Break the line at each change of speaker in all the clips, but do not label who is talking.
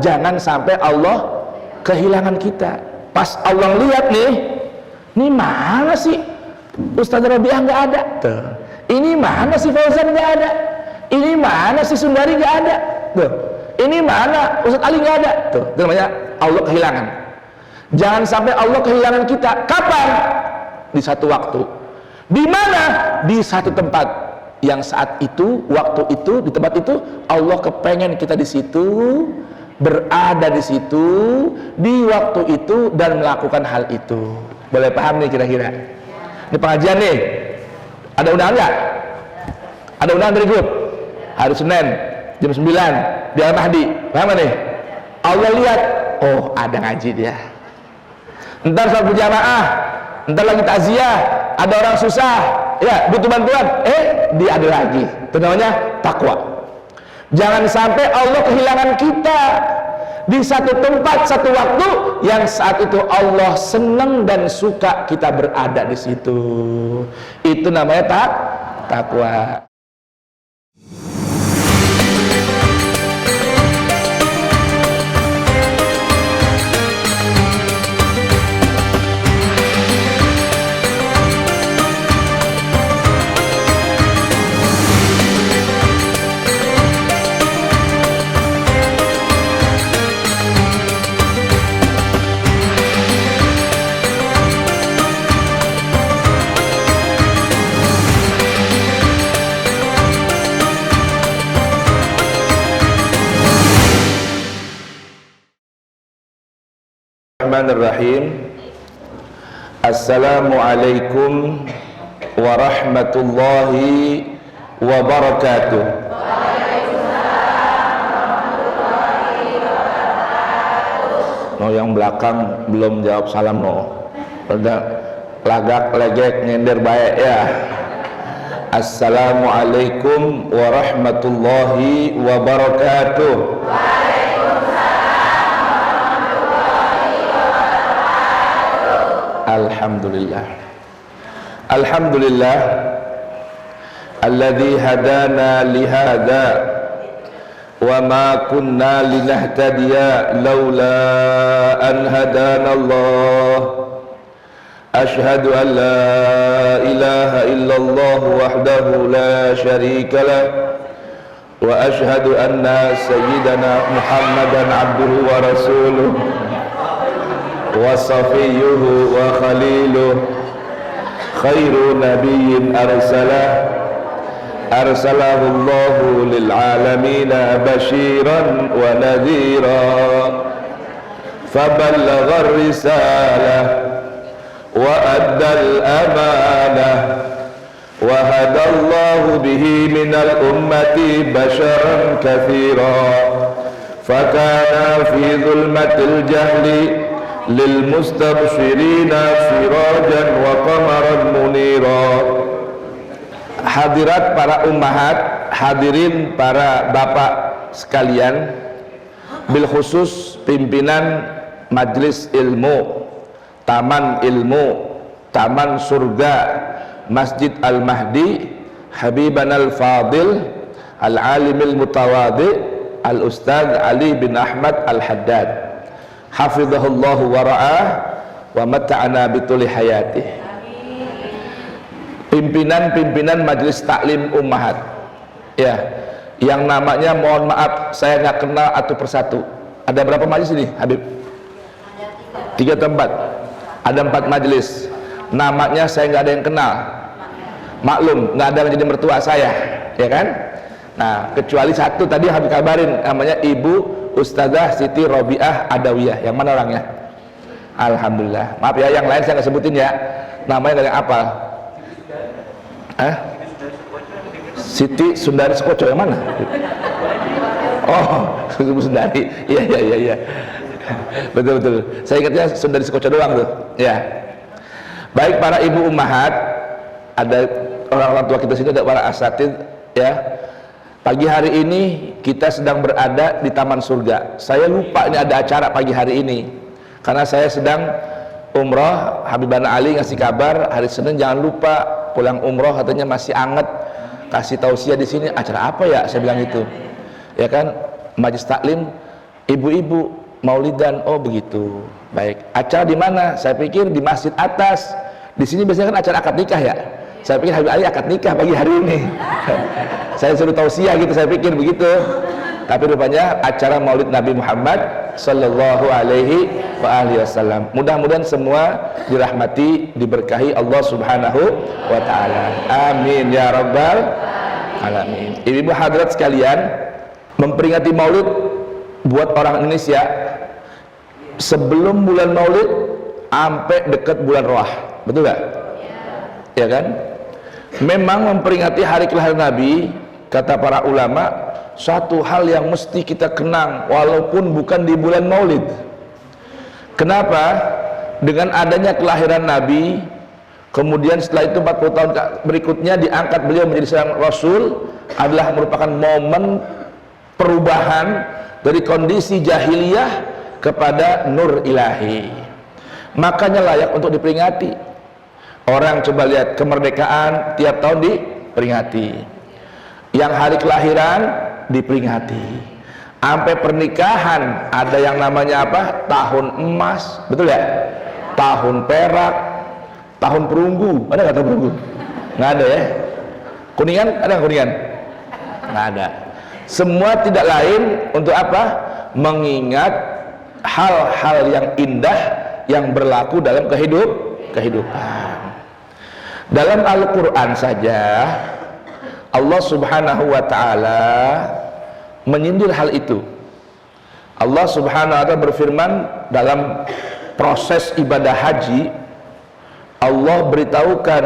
Jangan sampai Allah kehilangan kita. Pas Allah lihat nih, ini mana sih Ustaz Rabi'ah nggak ada tuh, ini mana si Fauzan nggak ada, ini mana si Sundari nggak ada tuh, ini mana Ustaz Ali nggak ada tuh. Itu namanya Allah kehilangan. Jangan sampai Allah kehilangan kita. Kapan? Di satu waktu. Di mana? Di satu tempat yang saat itu, waktu itu, di tempat itu Allah kepengen kita di situ, berada di situ, di waktu itu, dan melakukan hal itu. Boleh paham nih kira-kira? Ini pengajian nih, ada undangan nggak? Ada undangan dari grup hari Senin jam 9 di Al-Mahdi. Paham nih? Allah lihat, oh ada ngaji dia. Ntar saat berjamaah, ntar lagi takziah, ada orang susah, ya butuh bantuan, dia ada lagi. Itu namanya takwa. Jangan sampai Allah kehilangan kita di satu tempat, satu waktu yang saat itu Allah senang dan suka kita berada di situ. Itu namanya takwa. Bismillahirrahmanirrahim. Assalamualaikum warahmatullahi wabarakatuh. No, yang belakang belum jawab salam no. Udah lagak legek nyender baik ya. Assalamualaikum warahmatullahi wabarakatuh. Alhamdulillah. Alhamdulillah alladzi hadana li hadza wa ma kunna linahtadiya laula an hadana Allah. Ashhadu an la ilaha illallah wahdahu la syarika lah wa ashhadu anna sayyidana Muhammadan abduhu wa rasuluh wa safiyuhu wa khaliluh khairu nabiyyin arsalahu Allahu lil alamina bashiran wa nadhira faballagha ar-risalah wa adda al-amanah wa hada Allahu bihi minal ummati basharan katsira fakana fi dhulmatil jahli lil mustabshirina sirajan wa qamaran munira. Hadirat para ummahat, hadirin para bapak sekalian, bil khusus pimpinan majelis ilmu, taman ilmu, taman surga Masjid Al-Mahdi, Habiban Al-Fadil, Al-Alimil Mutawadi, Al-Ustadz Ali bin Ahmad Al-Haddad, hafizahullahu wa ra'ah wa mata'ana bituli hayatih. Pimpinan-pimpinan majelis taklim ummahat ya, yang namanya mohon maaf saya nggak kenal satu persatu. Ada berapa majelis ini Habib? 3 tempat. Ada 4 majelis, namanya saya nggak ada yang kenal. Maklum nggak ada yang jadi mertua saya, ya kan? Nah kecuali satu tadi Habib kabarin, namanya Ibu Ustazah Siti Robiah Adawiyah. Yang mana orangnya? Alhamdulillah. Maaf ya, yang lain saya nggak sebutin ya. Namanya dari apa? Siti Sundari Sekoco, yang mana? Oh, Sundari. Iya. Betul. Saya ingatnya Sundari Sekoco doang tuh. Ya. Baik para ibu ummahat, ada orang-orang tua kita sini, ada para asatidz ya. Pagi hari ini kita sedang berada di Taman Surga. Saya lupa ini ada acara pagi hari ini karena saya sedang umroh. Habibana Ali ngasih kabar hari Senin jangan lupa pulang umroh, katanya masih anget, kasih tausiah di sini. Acara apa ya? Saya bilang itu, ya kan, majelis taklim Ibu-ibu maulidan, oh begitu. Baik, acara di mana? Saya pikir di masjid atas. Di sini biasanya kan acara akad nikah ya. Saya pikir Habib Ali akad nikah pagi hari ini. Saya suruh tausiah gitu, saya pikir begitu. Tapi rupanya acara Maulid Nabi Muhammad sallallahu alaihi wasallam. Mudah-mudahan semua dirahmati, diberkahi Allah Subhanahu wa taala. Amin ya rabbal alamin. Ibu-ibu hadirat sekalian, memperingati Maulid buat orang Indonesia sebelum bulan Maulid sampai dekat bulan Roah. Betul gak? Ya kan? Memang memperingati hari kelahiran Nabi, kata para ulama, satu hal yang mesti kita kenang walaupun bukan di bulan Maulid. Kenapa? Dengan adanya kelahiran Nabi, kemudian setelah itu 40 tahun berikutnya diangkat beliau menjadi seorang Rasul, adalah merupakan momen perubahan dari kondisi jahiliyah kepada nur ilahi. Makanya layak untuk diperingati. Orang coba lihat kemerdekaan tiap tahun diperingati, yang hari kelahiran diperingati, sampai pernikahan ada yang namanya apa? Tahun emas, betul ya? Tahun perak, tahun perunggu. Ada nggak tahun perunggu? Nggak ada ya. Kuningan ada nggak kuningan? Nggak ada. Semua tidak lain untuk apa? Mengingat hal-hal yang indah yang berlaku dalam kehidupan. Dalam Al-Quran saja Allah Subhanahu wa ta'ala menyindir hal itu. Allah Subhanahu wa ta'ala berfirman dalam proses ibadah haji, Allah beritahukan,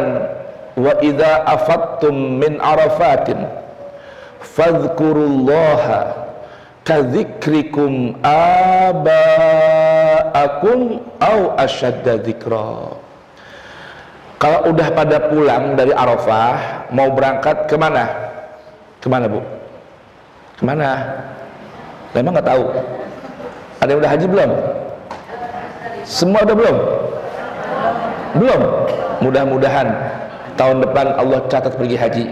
wa idza afattum min arafatin fadhkurullaha kadzikrikum aba'akum au asyadda dzikra. Kalau udah pada pulang dari Arafah, mau berangkat kemana? Kemana bu? Kemana? Memang nggak tahu. Ada yang udah haji belum? Semua udah belum? Belum? Mudah-mudahan tahun depan Allah catat pergi haji.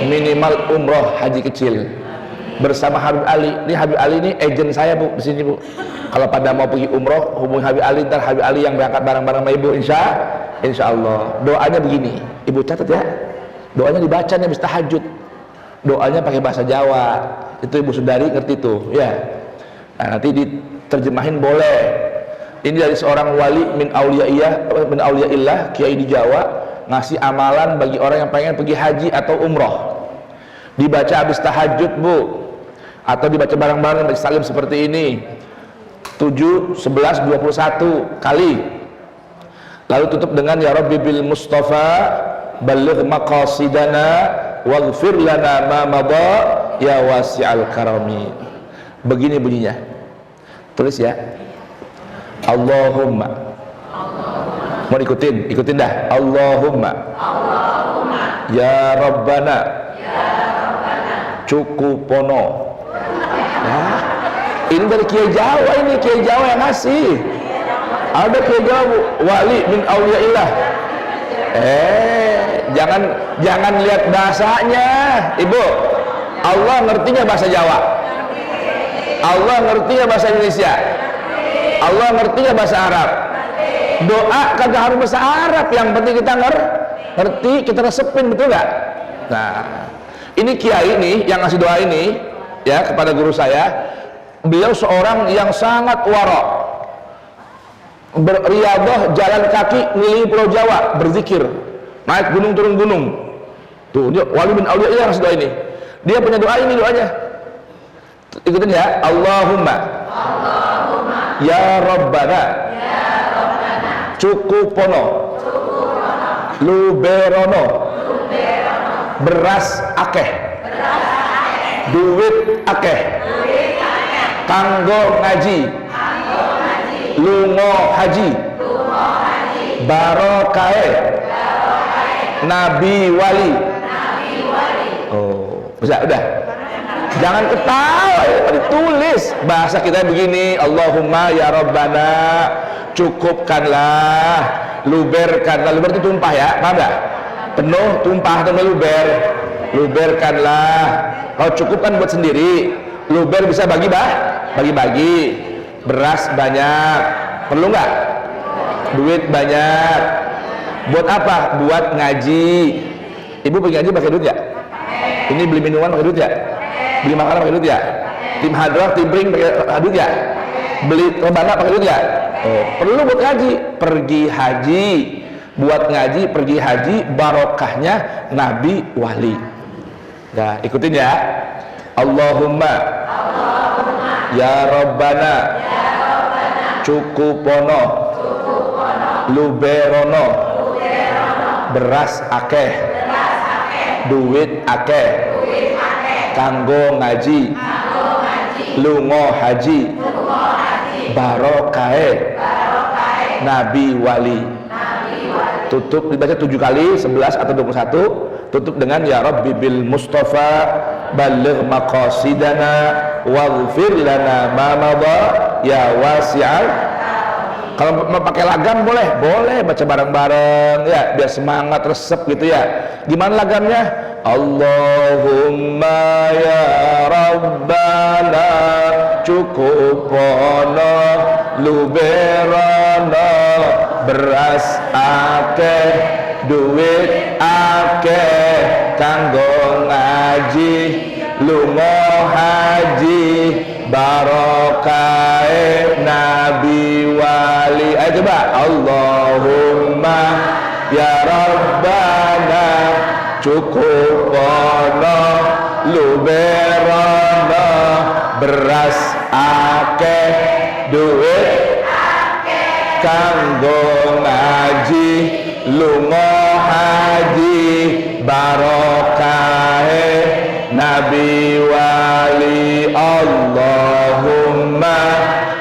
Minimal umroh haji kecil bersama Habib Ali. Ini Habib Ali ini agent saya bu di sini bu. Kalau pada mau pergi umroh hubungi Habib Ali, ntar Habib Ali yang berangkat bareng-bareng sama ibu, insya Allah. Doanya begini, ibu catat ya. Doanya dibacanya habis tahajud. Doanya pakai bahasa Jawa. Itu ibu saudari ngerti tuh, ya. Nah, nanti diterjemahin boleh. Ini dari seorang wali min auliyaillah, kiai di Jawa, ngasih amalan bagi orang yang pengen pergi haji atau umroh. Dibaca habis tahajud bu, atau dibaca bareng-bareng bagi salim seperti ini. 7, 11, 21 kali. Lalu tutup dengan ya Rabbi bil Mustafa balligh maqasidana waghfir lana ma madha ya wasi'al karami. Begini bunyinya. Tulis ya. Allahumma. Mau ikutin? Ikutin dah. Allahumma. Ya Rabbana. Cukupono. Ya. Ini dari Kiai Jawa, ini Kiai Jawa yang ngasih. Ada Kiai Jawa bu, wali min auliyaillah. Jangan lihat bahasanya, ibu. Allah ngertinya bahasa Jawa. Allah ngertinya bahasa Indonesia. Allah ngertinya bahasa Arab. Doa kagak harus bahasa Arab, yang penting kita ngerti, kita resepin, betul gak? Nah, ini Kiai ini yang ngasih doa ini ya kepada guru saya. Beliau seorang yang sangat warok, beriadah jalan kaki ngelilingi Pulau Jawa, berzikir, naik gunung turun gunung. Tuh dia wali bin auliya yang ngasih doa ini. Dia punya doa ini, doanya ikutin ya. Allahumma ya Rabbana Cukupono Luberono beras akeh duit akeh kanggo ngaji lungo haji barokae nabi wali. Oh bisa, udah jangan ketawa, ditulis bahasa kita begini. Allahumma ya Rabbana cukupkanlah, luberkanlah. Luber itu tumpah ya, paham gak? Penuh tumpah atau luberkanlah. Kalau cukup kan buat sendiri, luber bisa bagi bagi-bagi. Beras banyak, perlu nggak? Duit banyak. Buat apa? Buat ngaji. Ibu pergi ngaji pakai duit ya? Ini beli minuman pakai duit ya? Beli makanan pakai duit ya? Tim hadrah, tim ring pakai duit ya? Beli rebana pakai duit ya? Oh, perlu buat ngaji. Pergi haji, buat ngaji, pergi haji, barokahnya nabi wali. Nah, ikutin ya. Allahumma, ya Rabbana, cukupono, luberono, beras akeh, duit akeh, kanggo ngaji, lungo haji, barokahe, nabi wali. Tutup dibaca 7 kali, 11 atau 21. Tutup dengan ya Rabbi bil Mustafa baligh maqasidana waghfir lana ma madha ya wasi'al. Kalau mau pakai lagam boleh baca bareng-bareng ya, biar semangat resep gitu ya. Gimana lagamnya? Allahumma ya Rabbana cukupono luberono beras akeh duit akeh kanggo ngaji lungo haji barokahe nabi wali. Ayo coba. Allahumma ya Rabbana cukupono luberono beras akeh duit kanggo ngaji lungo haji barokahe nabi wali. Allahumma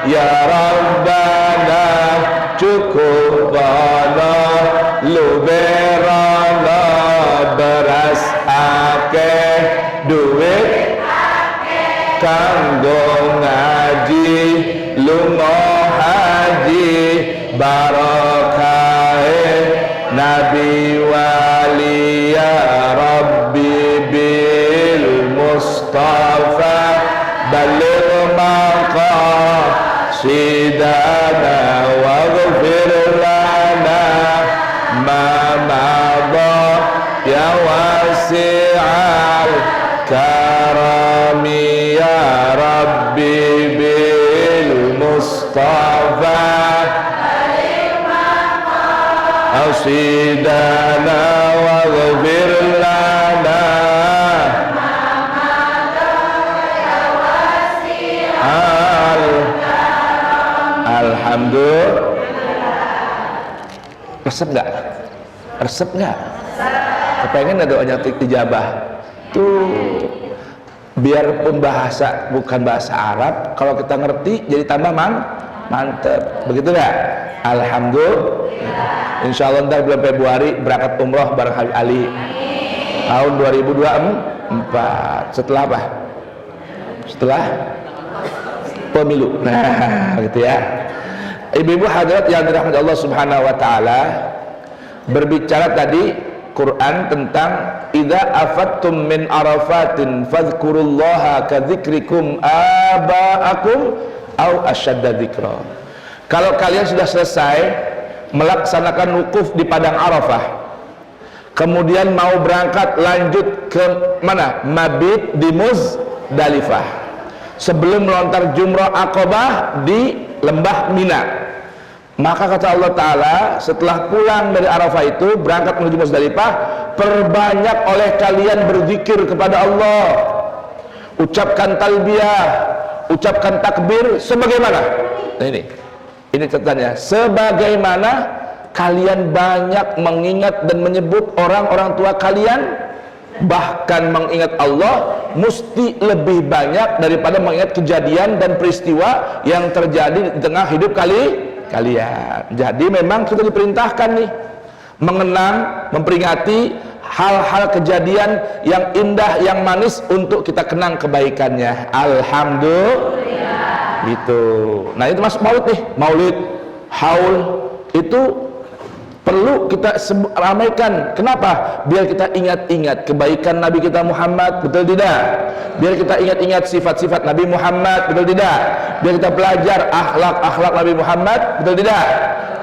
ya Rabbana cukupono luberono beras akeh duit kanggo ngaji lungo haji barokahe nabi wali. Ya Rabbi bil Mustafa baligh maqasidana waghfir lana ma madha ya wasi'al karami. Ya Rabbi bil Mustafa asidana waghfir lana alhamdulillah. Resep nggak? Resep nggak? Kepengen ada doanya ijabah tuh, biarpun bahasa bukan bahasa Arab, kalau kita ngerti jadi tambah mantep, begitu nggak? Alhamdulillah. Insya Allah ntar bulan Februari berangkat umroh bareng Habib Ali tahun 2024. Setelah apa? Setelah pemilu. Nah, gitu ya. Ibu-ibu hadirat yang dirahmati Allah Subhanahu wa taala, berbicara tadi Quran tentang idza afattum min arafatin fadhkurullaha kadzikrikum aba'akum au asyadda dzikra. Kalau kalian sudah selesai melaksanakan wukuf di padang Arafah, kemudian mau berangkat lanjut ke mana? Mabit di Muzdalifah, sebelum melontar jumrah Aqabah di lembah Mina. Maka kata Allah Ta'ala, setelah pulang dari Arafah itu berangkat menuju Muzdalifah, perbanyak oleh kalian berzikir kepada Allah, ucapkan talbiyah, ucapkan takbir sebagaimana. Nah, ini catatannya, sebagaimana kalian banyak mengingat dan menyebut orang-orang tua kalian, bahkan mengingat Allah mesti lebih banyak daripada mengingat kejadian dan peristiwa yang terjadi di tengah hidup kalian. Jadi memang kita diperintahkan nih mengenang, memperingati hal-hal kejadian yang indah, yang manis untuk kita kenang kebaikannya. Alhamdulillah. Gitu. Nah itu masuk maulid nih, maulid, haul itu perlu kita ramaikan. Kenapa? Biar kita ingat-ingat kebaikan Nabi kita Muhammad, betul tidak? Biar kita ingat-ingat sifat-sifat Nabi Muhammad, betul tidak? Biar kita belajar akhlak-akhlak Nabi Muhammad, betul tidak?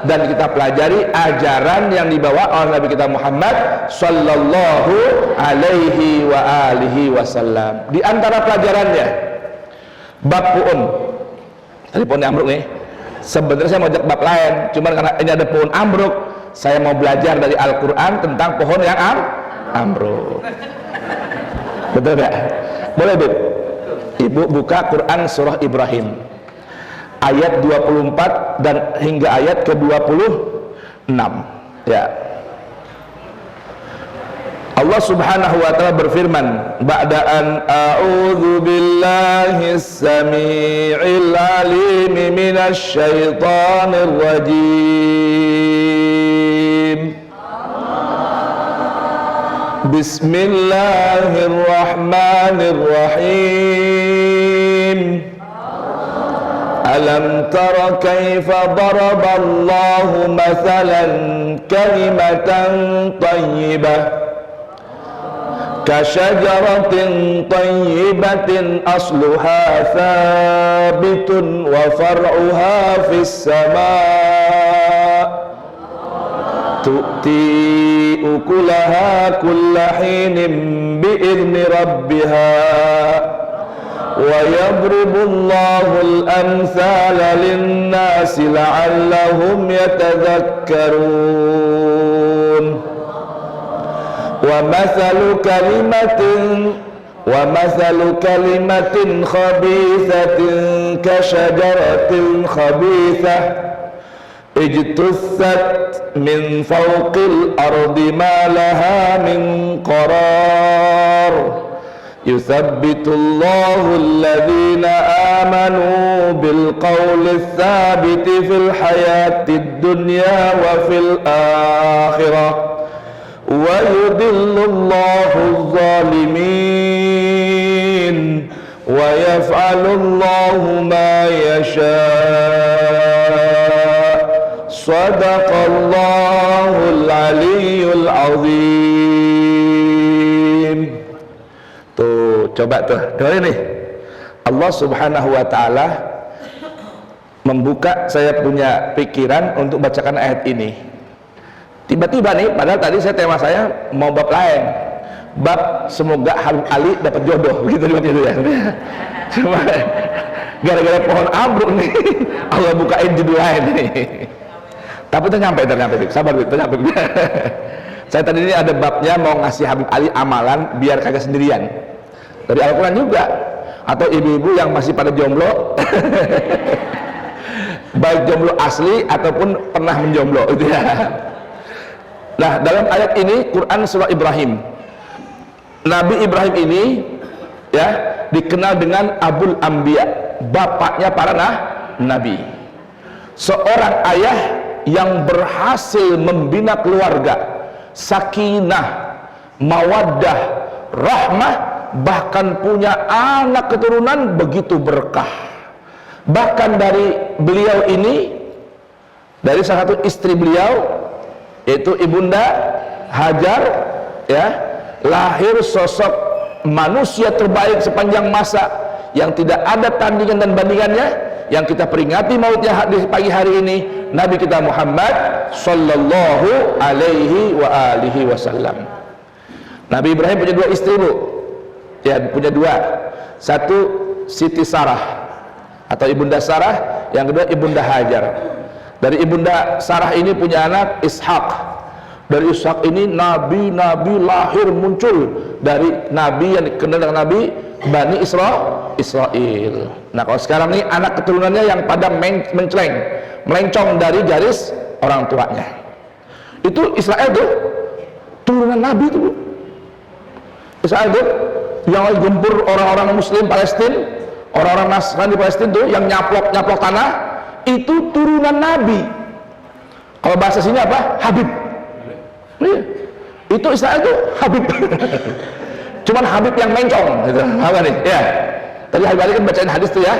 Dan kita pelajari ajaran yang dibawa oleh Nabi kita Muhammad sallallahu alaihi wa alihi wasallam. Di antara pelajarannya bab pu'un. Tadi pohon ambruk nih. Sebenarnya saya mau ajak bab lain, cuman karena ini ada pohon ambruk, saya mau belajar dari Al-Quran tentang pohon yang ambruk. Betul gak? Boleh, Bib? Ibu buka Quran surah Ibrahim ayat 24 dan hingga ayat ke-26. Ya. Allah Subhanahu wa taala berfirman, ba'da an a'udzu billahis samii'il 'aliim minasy syaithaanir rajiim. Bismillahirrahmanirrahim. Alam tara kaifa daraballahu mathalan kalimatan thayyibah كشجرة طيبة أصلها ثابت وفرعها في السماء تؤتي أكلها كل حين بإذن ربها ويضرب الله الأمثال للناس لعلهم يتذكرون ومثل كلمة خبيثة كشجرة خبيثة اجتثت من فوق الأرض ما لها من قرار يثبت الله الذين آمنوا بالقول الثابت في الحياة الدنيا وفي الآخرة ويضل الله الظالمين ويفعل الله ما يشاء صدق الله العلي العظيم. Tuh, coba tuh, dengerin nih. Allah Subhanahu wa taala membuka saya punya pikiran untuk bacakan ayat ini. Tiba-tiba nih, padahal tadi tema saya mau bab lain, bab semoga Habib Ali dapat jodoh, begitu ya. Cuma gara-gara pohon ambruk nih, Allah bukain judul lain nih. Tapi ternyampe, sabar, ternyampe. Saya tadi ini ada babnya mau ngasih Habib Ali amalan biar kagak sendirian. Dari Al-Quran juga, atau ibu-ibu yang masih pada jomblo, baik jomblo asli ataupun pernah menjomblo, itu ya. Nah, dalam ayat ini Quran surah Ibrahim, Nabi Ibrahim ini ya dikenal dengan Abul Anbiya, bapaknya para nabi. Seorang ayah yang berhasil membina keluarga, sakinah, mawaddah, rahmah, bahkan punya anak keturunan begitu berkah. Bahkan dari beliau ini, dari salah satu istri beliau yaitu Ibunda Hajar, ya, lahir sosok manusia terbaik sepanjang masa yang tidak ada tandingan dan bandingannya, yang kita peringati mautnya di pagi hari ini, Nabi kita Muhammad sallallahu alaihi wa alihi wasallam. Nabi Ibrahim punya dua istri, Bu. Ya, punya dua. Satu Siti Sarah atau Ibunda Sarah, yang kedua Ibunda Hajar. Dari Ibunda Sarah ini punya anak Ishak. Dari Ishak ini nabi-nabi lahir muncul, dari nabi yang dikenal dengan nabi Bani Israel. Nah, kalau sekarang ini anak keturunannya yang pada melencong dari garis orang tuanya. Itu Israel tuh turunan nabi itu. Israel tuh yang gempur orang-orang Muslim Palestina, orang-orang Nasrani Palestina tuh yang nyaplok tanah. Itu turunan Nabi. Kalau bahasa sini apa? Habib. Itu Israel itu Habib. Cuman Habib yang mencong gitu. Apa nih? Ya. Tadi Habib Ali kan bacain hadis tuh ya.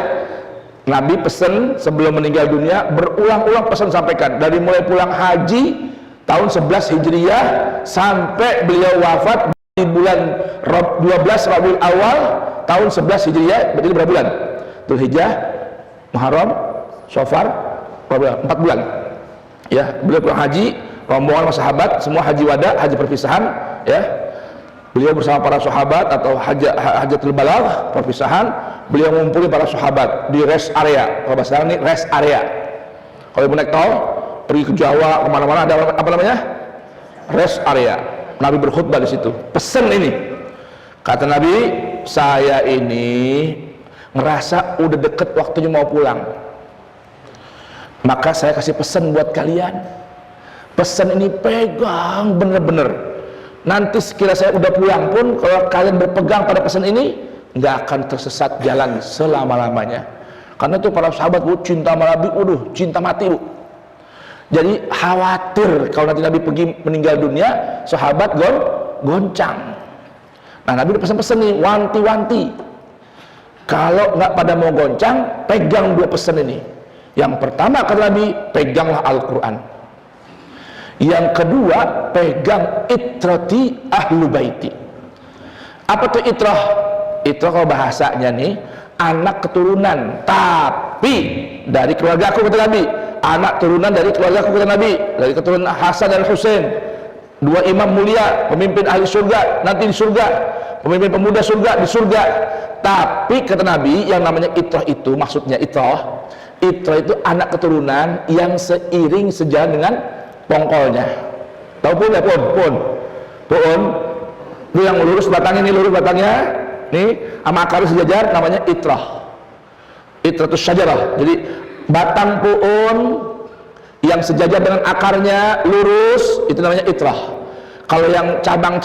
Nabi pesan sebelum meninggal dunia, berulang-ulang pesan sampaikan, dari mulai pulang haji tahun 11 Hijriah sampai beliau wafat di bulan 12 Rabiul Awal tahun 11 Hijriah. Berarti berapa bulan? Dzulhijjah, Muharram, Syawal, 4 bulan. Ya, beliau pulang haji, rombongan sahabat semua haji wada, haji perpisahan, ya. Beliau bersama para sahabat atau hajatul balagh, perpisahan, beliau ngumpulin para sahabat di rest area. Kalau bahasa sekarang ini rest area. Kalau ibu naik tol pergi ke Jawa kemana-mana ada apa namanya? Rest area. Nabi berkhutbah di situ. Pesan ini. Kata Nabi, saya ini ngerasa udah deket waktunya mau pulang. Maka saya kasih pesan buat kalian. Pesan ini pegang bener-bener. Nanti sekiranya saya udah pulang pun, kalau kalian berpegang pada pesan ini, nggak akan tersesat jalan selama-lamanya. Karena itu para sahabat, bu, cinta sama Nabi, cinta mati, bu. Jadi khawatir kalau nanti Nabi pergi meninggal dunia, sahabat goncang. Nah, Nabi udah pesan-pesan nih, wanti-wanti. Kalau nggak pada mau goncang, pegang 2 pesan ini. Yang pertama kata Nabi, peganglah Al-Quran. Yang kedua, pegang itrati ahlu baiti. Apa tuh itrah? Itrah kalau bahasanya nih, anak keturunan, tapi dari keluarga aku, kata Nabi. Anak turunan dari keluarga aku, kata Nabi. Dari keturunan Hasan dan Husain, 2 imam mulia, pemimpin ahli surga, nanti di surga, pemimpin pemuda surga, di surga. Tapi kata Nabi, yang namanya itrah itu, maksudnya itrah itu anak keturunan yang seiring sejalan dengan pongkolnya. Tahu pun ya, pohon itu yang lurus batangnya, ini lurus batangnya nih sama akar sejajar, namanya itrah. Itrah itu syajarah. Jadi batang pohon yang sejajar dengan akarnya lurus, itu namanya itrah. Kalau yang cabang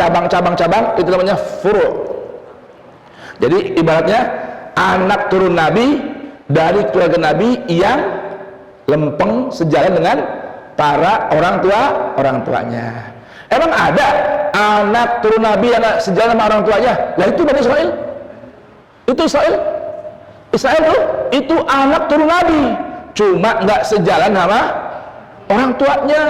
itu namanya furu'. Jadi ibaratnya anak turun Nabi dari keluarga Nabi yang lempeng sejalan dengan para orang tuanya. Emang ada anak turun Nabi yang sejalan sama orang tuanya? Lah itu Bani Israel. Itu Israel tuh, itu anak turun Nabi, cuma nggak sejalan sama orang tuanya.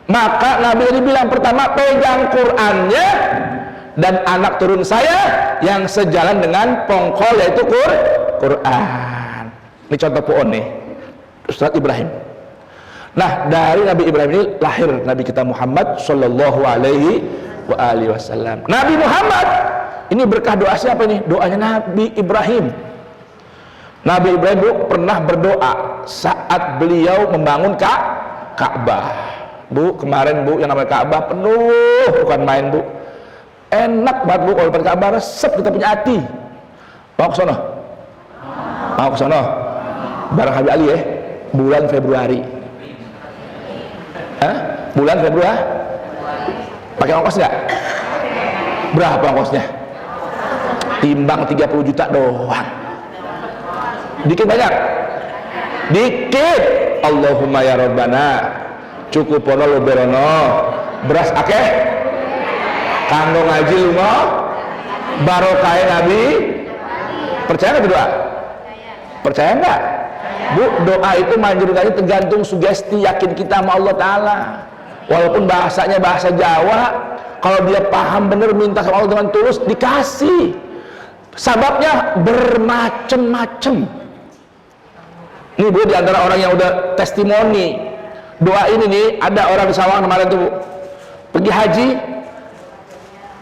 Maka Nabi tadi bilang, pertama pegang Qur'annya, dan anak turun saya yang sejalan dengan pongkol, yaitu Quran. Ini contoh pohon nih, Ustaz Ibrahim. Nah, dari Nabi Ibrahim ini lahir Nabi kita Muhammad Sallallahu Alaihi Wasallam. Nabi Muhammad ini berkah doa siapa ini? Doanya Nabi Ibrahim. Nabi Ibrahim, bu, pernah berdoa saat beliau membangun Ka'bah. Bu, kemarin, bu, yang namanya Ka'bah penuh, bukan main, bu. Enak banget, bu, kalau depan Ka'bah, resep kita punya hati. Mau ke sono? Mau ke sono? Bareng Habib Ali ya, bulan Februari. Bulan Februari? Pakai ongkos nggak? Berapa ongkosnya? Timbang 30 juta doang. Dikit banyak? Dikit. Allahumma ya Rabbana, cukup pono lo berono, beras akeh, kanggo ngaji lungo, barokah Nabi. Percaya nggak doa? Percaya nggak? Bu, doa itu manjurkannya tergantung sugesti yakin kita sama Allah Ta'ala. Walaupun bahasanya bahasa Jawa, kalau dia paham bener minta sama Allah dengan tulus, dikasih. Sababnya bermacam-macam. Ini, bu, diantara orang yang udah testimoni doa ini nih, ada orang di Sawang kemarin tuh, bu, pergi haji,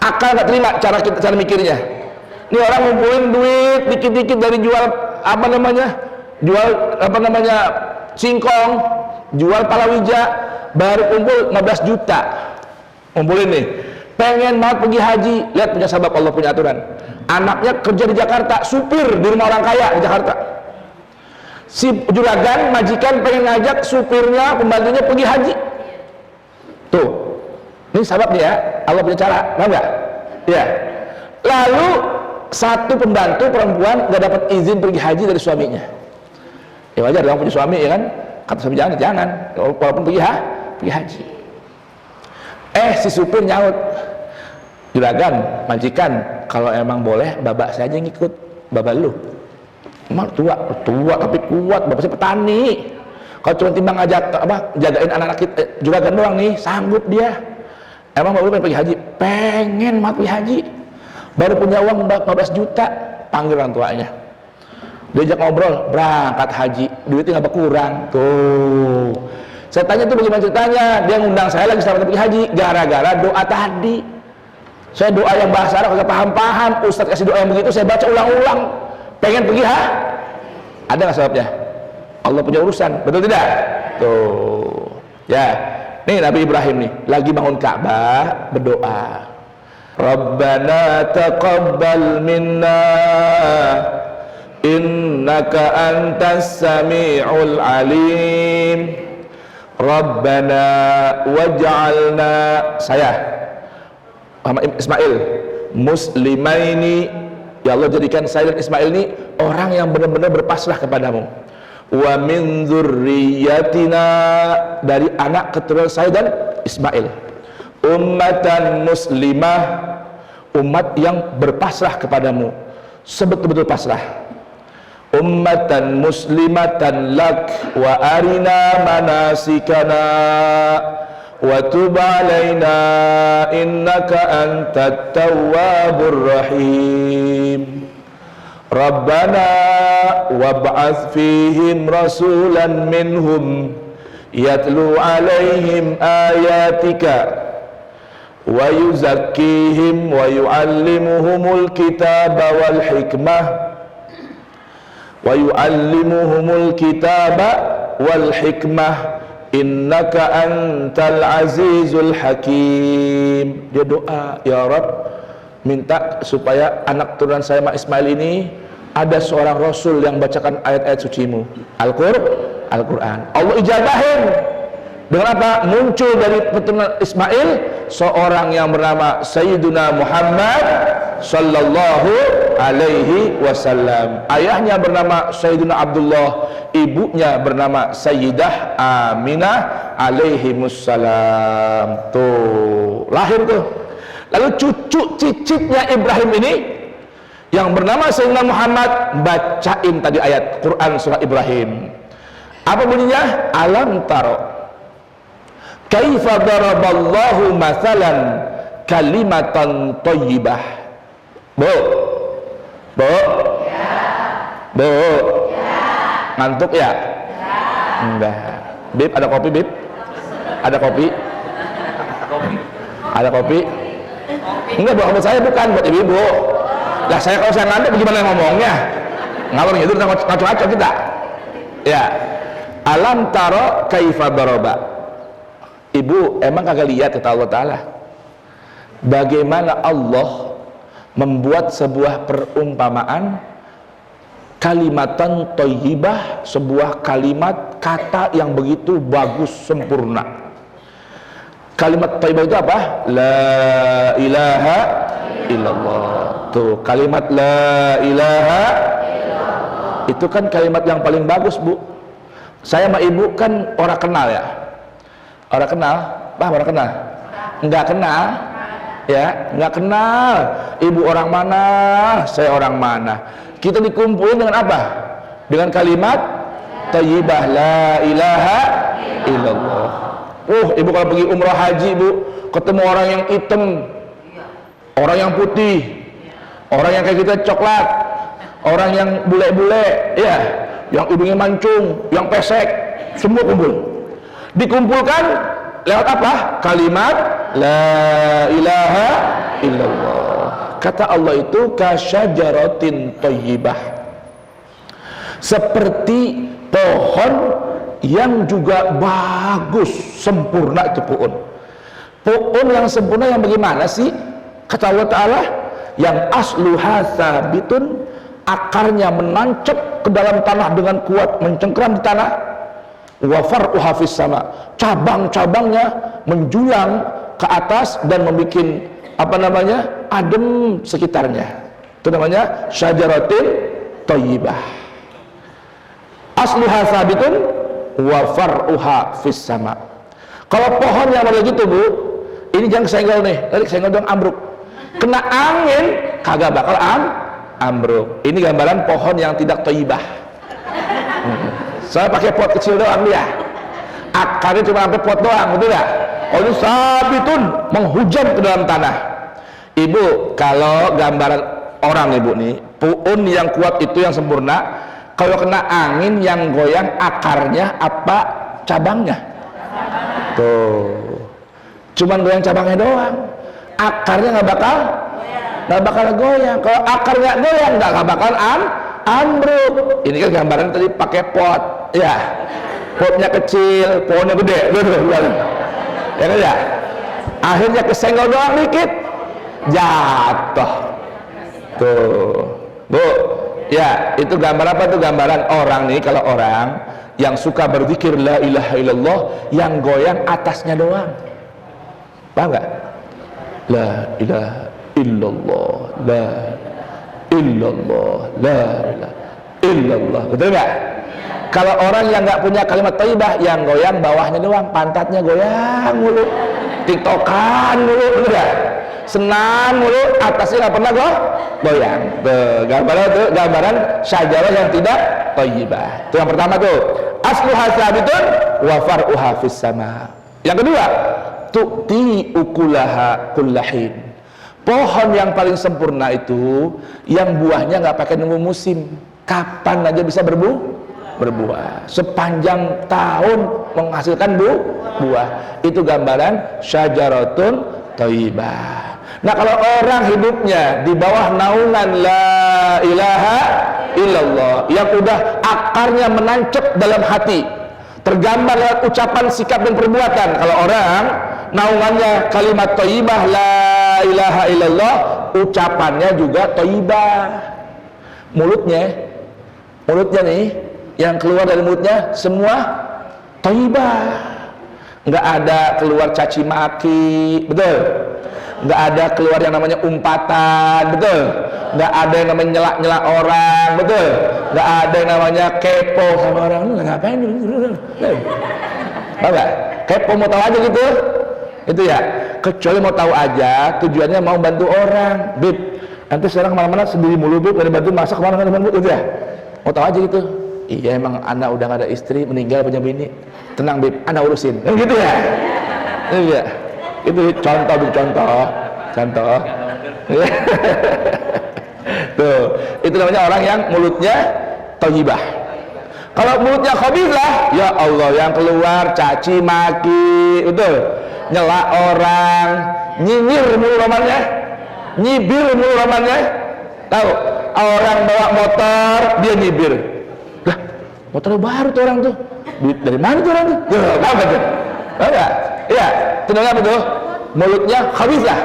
akal nggak terima cara mikirnya. Ini orang ngumpulin duit dikit-dikit dari jual singkong, jual palawija, baru kumpul 15 juta ngumpulin nih, pengen banget pergi haji. Lihat punya sabab, Allah punya aturan. Anaknya kerja di Jakarta, supir di rumah orang kaya di Jakarta. Si juragan majikan pengen ngajak supirnya, pembantunya pergi haji. Tuh, ini sababnya ya, Allah punya cara, paham nggak? Ya. Lalu satu pembantu perempuan nggak dapat izin pergi haji dari suaminya. Ya wajar, orang punya suami ya kan, kata suami jangan, walaupun pergi haji. Si supir nyaut, juragan, majikan, kalau emang boleh babak saya aja ngikut, babak lu. Emang tua tapi kuat, bapak saya petani. Kalau cuma timbang ngajak jagain anak-anak kita juragan doang nih, sanggup dia. Emang baru pengen pergi haji? Pengen banget pergi haji. Baru punya uang 15 juta, panggil orang tuanya. Diajak ngobrol, berangkat haji, duitnya nggak berkurang. Tuh. Saya tanya tuh bagaimana ceritanya, dia ngundang saya lagi sama pergi haji, gara-gara doa tadi. Saya doa yang bahasa Arab kagak paham-paham, Ustadz kasih doa yang begitu, saya baca ulang-ulang. Pengen pergi ada nggak sebabnya? Allah punya urusan, betul tidak? Tuh. Ya, nih Nabi Ibrahim nih, lagi bangun Ka'bah, berdoa. Rabbana taqabbal minna innaka antas sami'ul alim. Rabbana waj'alna, saya Muhammad Ismail muslimaini, ya Allah jadikan saya dan Ismail ini orang yang benar-benar berpasrah kepadamu. Wa min dzurriyyatina, dari anak keturunan saya dan Ismail, ummatan muslimah, umat yang berpasrah kepadamu, sebetul-betul pasrah. Ummatan muslimatan lak wa arina manasikana wa tub alaina innaka antat tawwabur rahim. Rabbana wab'ats fihim rasulan minhum yatlu alaihim ayatika wa yuzakkihim wa yu'allimuhumul kitaba wal hikmah wal hikmah innaka antal azizul hakim. Dia doa, ya Rabb, minta supaya anak turunan saya Ismail ini ada seorang rasul yang bacakan ayat-ayat sucimu, Al-Quran. Allah ijabahin dengan apa? Muncul dari keturunan Ismail seorang yang bernama Sayyiduna Muhammad sallallahu alaihi wasallam. Ayahnya bernama Sayyiduna Abdullah, ibunya bernama Sayyidah Aminah alaihimussalam. Tuh, lahir tuh. Lalu cucu cicitnya Ibrahim ini yang bernama Sayyidina Muhammad bacain tadi ayat Quran surah Ibrahim. Apa bunyinya? Alam taro kaifa daraballahu mathalan kalimatan thayyibah. Bu, ngantuk ya? Enggak. Bib, ada kopi, Bib? Ada kopi? Ada kopi? Enggak, buat saya bukan, buat ibu-ibu. Lah saya kalau saya ngantuk gimana ngomongnya? Ngawur gitu, ngaco-ngaco kita. Ya. Alam taro kaifa daraba. Ibu, emang kagak lihat kata Allah Ta'ala bagaimana Allah membuat sebuah perumpamaan kalimatan thayyibah, sebuah kalimat kata yang begitu bagus sempurna. Kalimat thayyibah itu apa? La ilaha illallah. Tuh, kalimat la ilaha illallah itu kan kalimat yang paling bagus, Bu. Saya sama ibu kan orang kenal ya. Orang kenal? Orang kenal? Enggak kenal? Ya, enggak kenal. Ibu orang mana, saya orang mana. Kita dikumpulin dengan apa? Dengan kalimat thayyibah la ilaha illallah. Ibu kalau pergi umrah haji, Bu, ketemu orang yang hitam, orang yang putih, orang yang kayak kita coklat, orang yang bule-bule, ya, yang hidungnya mancung, yang pesek, semua kumpul. Dikumpulkan lewat apa? Kalimat la ilaha illallah. Kata Allah itu kasyajaratin thayyibah, seperti pohon yang juga bagus, sempurna itu pohon. Pohon yang sempurna yang bagaimana sih? Kata Allah Ta'ala, yang asluha sabitun, akarnya menancap ke dalam tanah dengan kuat, mencengkeram di tanah. Wa far'uha fis sama, cabang-cabangnya menjulang ke atas dan membuat adem sekitarnya. Itu namanya syajaratin thayyibah. Asluha sabitun wa far'uha fis sama. Kalau pohon yang model gitu, Bu, ini jangan senggol nih, tadi senggol dong ambruk. Kena angin kagak bakal ambruk. Ini gambaran pohon yang tidak thayyibah. Saya pakai pot kecil doang dia. Akarnya cuma sampai pot doang, betul nggak? Oh, ini sabitun, menghujam ke dalam tanah. Ibu, kalau gambaran orang ibu nih, puun yang kuat itu yang sempurna, kalau kena angin yang goyang akarnya apa cabangnya? Tuh, cuman goyang cabangnya doang, akarnya nggak bakal goyang. Kalau akar nggak goyang, nggak bakal ambruk. Ini kan gambaran tadi pakai pot, ya, potnya kecil, pohonnya gede, ya kan ya? Akhirnya kesenggol doang dikit, jatuh. Tuh, Bu, ya, itu gambar apa tuh? Gambaran orang nih, kalau orang yang suka berzikir la ilaha illallah, yang goyang atasnya doang. Paham nggak? La ilaha illallah, la illallah, la ilaha illallah. Betul nggak? Kalau orang yang nggak punya kalimat thayyibah, yang goyang bawahnya doang, pantatnya goyang mulu, tiktokan mulu, betul nggak? Senam mulu, atasnya nggak pernah goyang. Tuh, gambaran syajarah yang tidak thayyibah. Itu yang pertama tuh. Asluha sabitun wa far'uha fis sama. Yang kedua, tu'ti ukulaha kullahin. Pohon yang paling sempurna itu yang buahnya nggak pakai nunggu musim, kapan aja bisa berbuah, sepanjang tahun menghasilkan buah. Itu gambaran syajaratun thayyibah. Nah, kalau orang hidupnya di bawah naungan la ilaha illallah, yang udah akarnya menancap dalam hati, tergambar lewat ucapan, sikap dan perbuatan. Kalau orang naungannya kalimat thayyibah la ilaha illallah, ucapannya juga thayyibah. Mulutnya nih, yang keluar dari mulutnya semua thayyibah. Nggak ada keluar caci maki, betul? Nggak ada keluar yang namanya umpatan, betul? Nggak ada yang namanya nyela-nyela orang, betul? Nggak ada yang namanya kepo sama orang. Lu ngapain? Tahu nggak? Kepo mau tahu aja gitu, itu ya. Kecuali mau tahu aja, tujuannya mau bantu orang. Bib, nanti sekarang kemana-mana sendiri mulu, Bib, ada bantu masak kemana-mana, gitu ya. Mau tahu aja gitu. Iya, emang anak udah gak ada istri, meninggal punya bini. Tenang, Bib, anak urusin. Gitu ya. Iya. Itu contoh, Bib, contoh. Tuh, itu namanya orang yang mulutnya thayyibah. Kalau mulutnya khabithah, ya Allah, yang keluar caci maki, betul, nyela orang, nyinyir mulu namanya, nyibir mulu namanya. Tahu, orang bawa motor dia nyibir. Lah, motor baru tuh orang tuh, duit dari mana tuh orang tuh? Apa tuh? Enggak? Iya, itu namanya apa tuh? Mulutnya khabithah,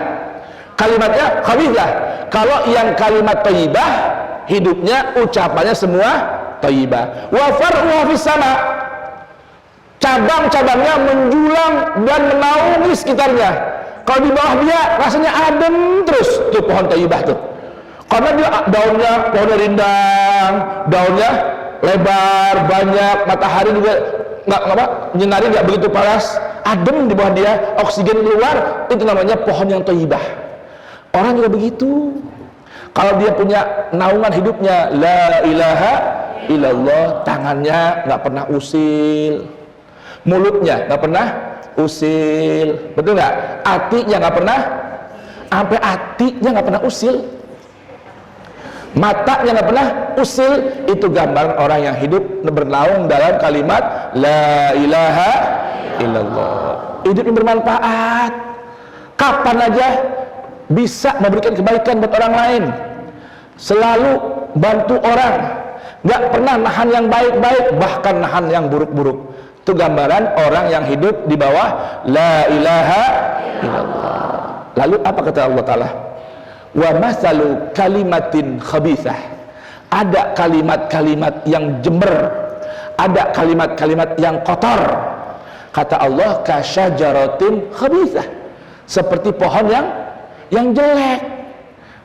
kalimatnya khabithah. Kalau yang kalimat thayyibah, hidupnya, ucapannya semua thayyibah. Wa far'uha fis sama, cabang-cabangnya menjulang dan menaungi sekitarnya. Kalau di bawah dia rasanya adem terus tuh pohon thayyibah tuh, karena dia daunnya rindang, daunnya lebar, banyak, matahari juga nggak nyinari, nggak begitu panas, adem di bawah dia, oksigen keluar. Itu namanya pohon yang thayyibah. Orang juga begitu. Kalau dia punya naungan hidupnya la ilaha illallah, tangannya nggak pernah usil, mulutnya nggak pernah usil, betul nggak? Hatinya nggak pernah, sampai hatinya nggak pernah usil, matanya nggak pernah usil. Itu gambaran orang yang hidup bernaung dalam kalimat la ilaha illallah. Hidup yang bermanfaat, kapan aja bisa memberikan kebaikan buat orang lain, selalu bantu orang, nggak pernah nahan yang baik-baik, bahkan nahan yang buruk-buruk. Itu gambaran orang yang hidup di bawah la ilaha illallah. Lalu apa kata Allah Ta'ala? Wa masalu kalimatin khabithah, ada kalimat-kalimat yang jember, ada kalimat-kalimat yang kotor. Kata Allah, kasyajaratin khabithah, seperti pohon yang jelek,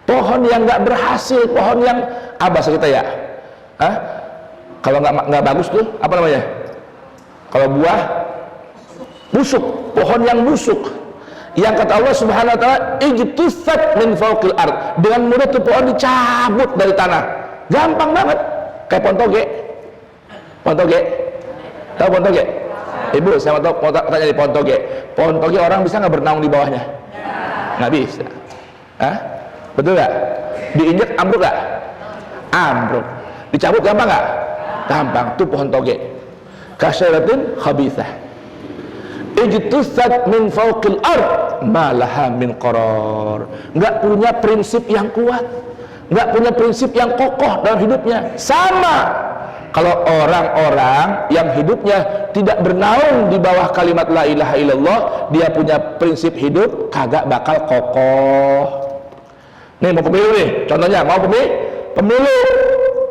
pohon yang nggak berhasil, pohon yang bahasa kita ya, kalau nggak bagus tuh apa namanya? Kalau buah busuk, pohon yang busuk, yang kata Allah Subhanahu wa taala ijtusat min fawqil ard, dengan mudah tuh pohon dicabut dari tanah, gampang banget, kayak pontoge, Tahu pohon toge? Ibu, saya mau tanya di pohon toge. Pohon toge orang bisa nggak bernaung di bawahnya? Nggak bisa. Hah? Betul nggak? Diinjek ambruk nggak? Ambruk. Dicabut gampang nggak? Gampang. Tuh pohon toge. Kasyaratin khabithah. Ijtusat min fawqil ard ma laha min qarar. Nggak punya prinsip yang kuat, nggak punya prinsip yang kokoh dalam hidupnya. Sama kalau orang-orang yang hidupnya tidak bernaung di bawah kalimat la ilaha illallah, dia punya prinsip hidup kagak bakal kokoh. Nih mau pemilu nih, contohnya mau pemilu.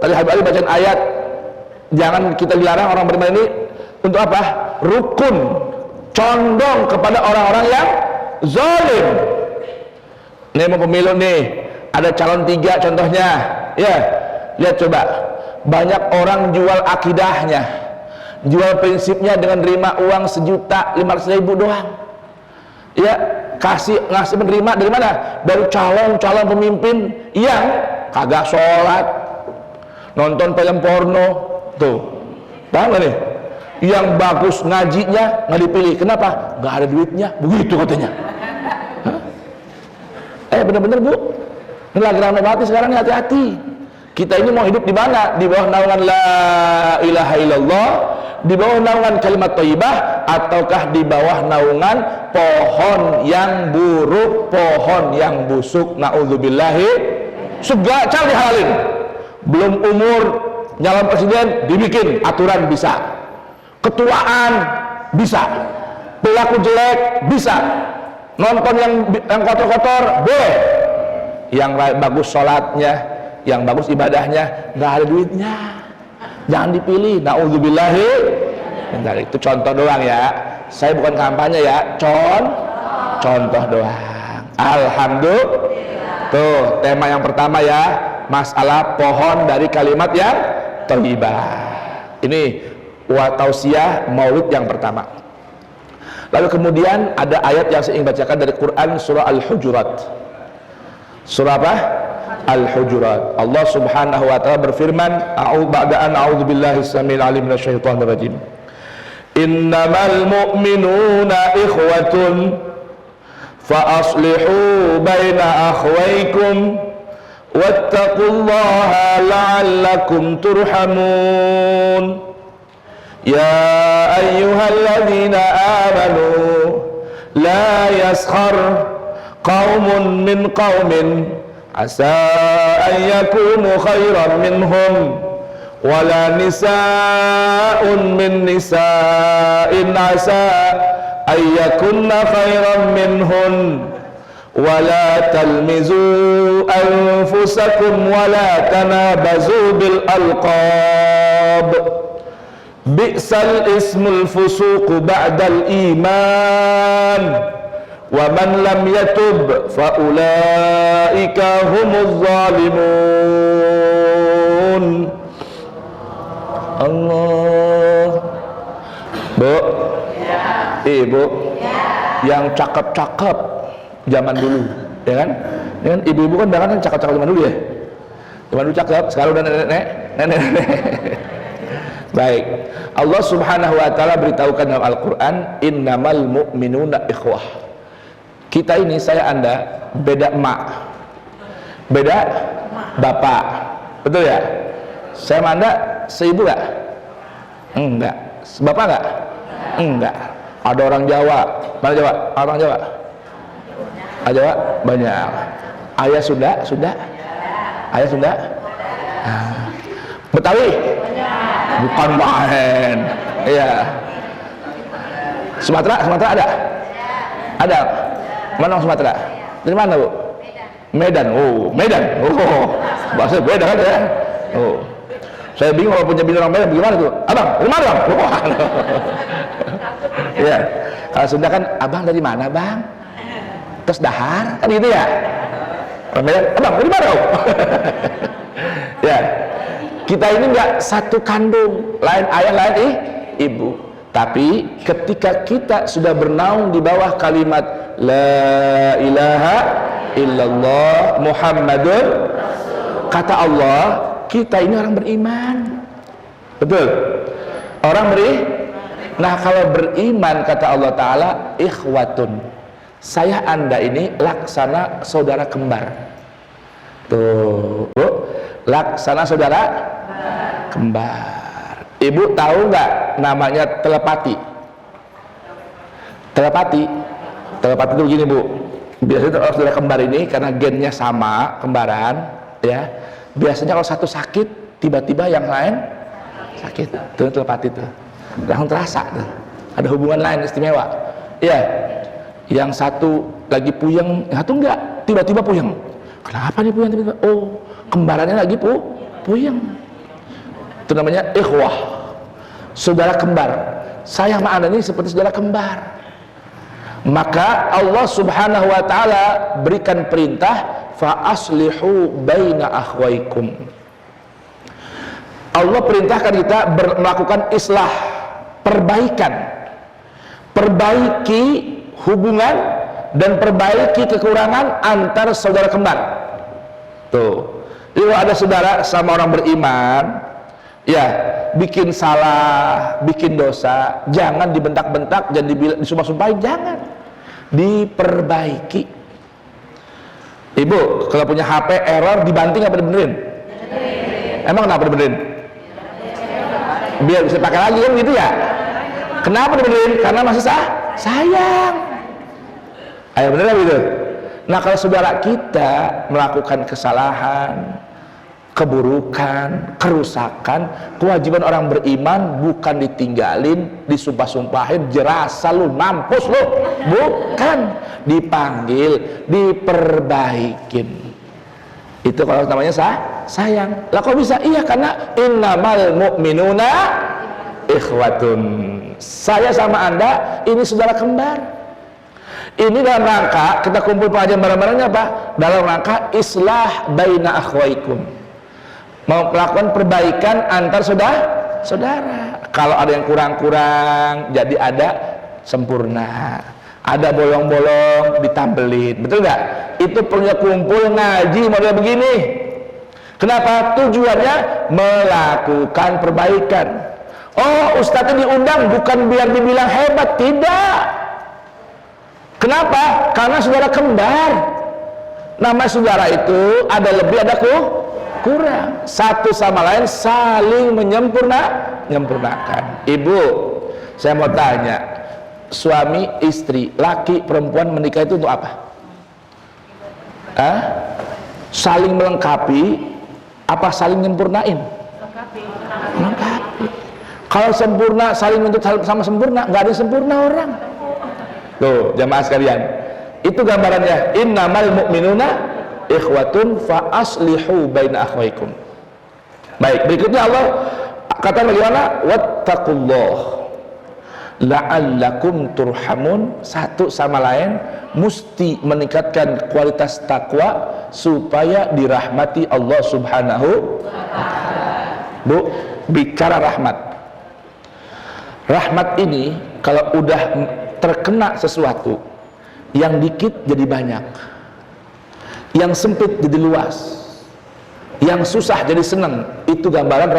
Tadi Habib Ali bacain ayat, jangan kita dilarang orang beriman ini untuk apa? Rukun, condong kepada orang-orang yang zalim. Nih mau pemilu nih, ada calon 3 contohnya, ya lihat coba, banyak orang jual akidahnya, jual prinsipnya dengan terima uang 1.500.000 doang, ya ngasih menerima dari mana? Dari calon pemimpin yang kagak sholat, nonton film porno, tuh, paham gak nih? Yang bagus ngajinya nggak dipilih, kenapa? Nggak ada duitnya, begitu katanya. Bener-bener bu, ini lagi ramai banget sekarang, hati-hati. Kita ini mau hidup di mana? Di bawah naungan la ilaha illallah, di bawah naungan kalimat thayyibah, ataukah di bawah naungan pohon yang buruk, pohon yang busuk, naudzubillahi, segala cara dihalalin. Belum umur nyalon presiden dibikin aturan bisa, ketuaan bisa, perilaku jelek bisa, nonton yang kotor-kotor boleh, yang bagus sholatnya, yang bagus ibadahnya, nggak ada duitnya, jangan dipilih. Naudzubillahi. Bentar, itu contoh doang ya, saya bukan kampanye ya, contoh doang. Alhamdulillah. Tuh tema yang pertama ya, masalah pohon dari kalimat yang thayyibah. Ini wa tausiyah maulid yang pertama. Lalu kemudian ada ayat yang saya ingin bacakan dari Quran, surah Al-Hujurat. Surah apa? Al-Hujurat. Allah Subhanahu wa taala berfirman, a'udzu billahi samil alim minasyaitonir rajim. Innamal mu'minuna ikhwatun fa aslihu baina akhwaykum wattaqullaha la'allakum turhamun. Ya ayyuhalladzina amanu la yaskhar qaumun min qaumin asa an yakunu khairan minhum wala nisa'un min nisa'in asa an yakunna khairan minhun wala talmizu anfusakum wala tanabazu bil alqab bi'sal ismul fusuq ba'dal iman wa man lam yatub fa ulaika humuz zalimun. Allah. Bu, ibu yang cakep-cakep zaman dulu, ya kan? Ibu-ibu kan bahkan cakep-cakep zaman dulu ya. Zaman dulu cakep, sekarang udah nenek-nenek. Baik, Allah Subhanahu wa taala beritahukan dalam Al-Qur'an, innamal mu'minuna ikhwah. Kita ini, saya Anda beda emak, beda bapak, betul ya? Saya sama Anda seibu gak? Enggak. Bapak gak? Enggak. Ada orang Jawa, mana Jawa? Orang Jawa? Jawa banyak. Ayah Sunda? Ayah Sunda? Betawi? Bukan main. Iya. Sumatera ada? Ada. Mana orang Sumatera? Dari mana bu? Medan. Oh, Medan. Oh, bahasa beda kan ya? Oh, saya bingung kalau punya bini orang Medan bagaimana tuh? Abang, dari mana bang? Oh, ya. Kalau Sunda kan, abang dari mana bang? Terus dahar kan gitu ya? Orang Medan, abang dari mana? Ya. Kita ini enggak satu kandung, lain ayah, lain ibu. Tapi ketika kita sudah bernaung di bawah kalimat la ilaha illallah Muhammadun, kata Allah, kita ini orang beriman. Betul? Orang Nah, kalau beriman kata Allah Ta'ala, ikhwatun, saya anda ini laksana saudara kembar. Tuh, Bu, laksana saudara kembar. Ibu tahu nggak namanya telepati? Telepati itu begini, Bu. Biasanya kalau saudara kembar ini karena gennya sama, kembaran, ya. Biasanya kalau satu sakit, tiba-tiba yang lain sakit. Itu telepati tuh. Langsung terasa tuh. Ada hubungan lain istimewa. Iya. Yang satu lagi puyeng, yang satu enggak, tiba-tiba puyeng. Kenapa nih puyeng tiba-tiba? Oh, kembarannya lagi puyeng. Itu namanya ikhwah. Saudara kembar. Saya sama Anda ini seperti saudara kembar. Maka Allah Subhanahu wa taala berikan perintah fa aslihu baina akhwaikum. Allah perintahkan kita melakukan islah, perbaikan. Perbaiki hubungan dan perbaiki kekurangan antar saudara kembar. Tuh. Kalau ada saudara sama orang beriman, ya, bikin salah, bikin dosa, jangan dibentak-bentak, jangan disumpah-sumpahin, jangan. Diperbaiki. Ibu, kalau punya HP error dibanting apa dibenerin? Emang kenapa dibenerin? Biar bisa pakai lagi kan gitu ya? Kenapa dibenerin? Karena masih sayang. Ayo bener gitu. Nah, kalau saudara kita melakukan kesalahan, keburukan, kerusakan, kewajiban orang beriman bukan ditinggalin, disumpah-sumpahin, jerasa lu, mampus lu, bukan, dipanggil, diperbaikin. Itu kalau namanya sayang. Lah kok bisa? Iya, karena innamal mu'minuna ikhwatun. Saya sama Anda ini saudara kembar. Ini dalam rangka kita kumpul pengajian bareng-barengnya apa? Dalam rangka islah baina akhwaikum. Mau melakukan perbaikan antar saudara. Kalau ada yang kurang-kurang, jadi ada sempurna. Ada bolong-bolong, ditambelin. Betul nggak? Itu perlunya kumpul ngaji model begini. Kenapa? Tujuannya melakukan perbaikan. Oh, ustadznya diundang bukan biar dibilang hebat, tidak. Kenapa? Karena saudara kembar. Nama saudara itu ada lebih, ada kurang. Satu sama lain saling menyempurnakan. Ibu, saya mau tanya, suami, istri, laki, perempuan menikah itu untuk apa? Saling melengkapi, apa saling menyempurnain? Melengkapi. Kalau sempurna, saling menuntut sama sempurna, nggak ada yang sempurna orang. Tuh, jamaah sekalian, itu gambarannya. Innamal mu'minuna ikhwatun fa aslihu baina akhwaikum. Baik, berikutnya Allah kata bagaimana? Wattaqullah la'allakum turhamun. Satu sama lain mesti meningkatkan kualitas takwa supaya dirahmati Allah Subhanahu wa ta'ala. Bu, bicara rahmat. Rahmat ini kalau udah terkena sesuatu, yang dikit jadi banyak, yang sempit jadi luas, yang susah jadi senang. Itu gambaran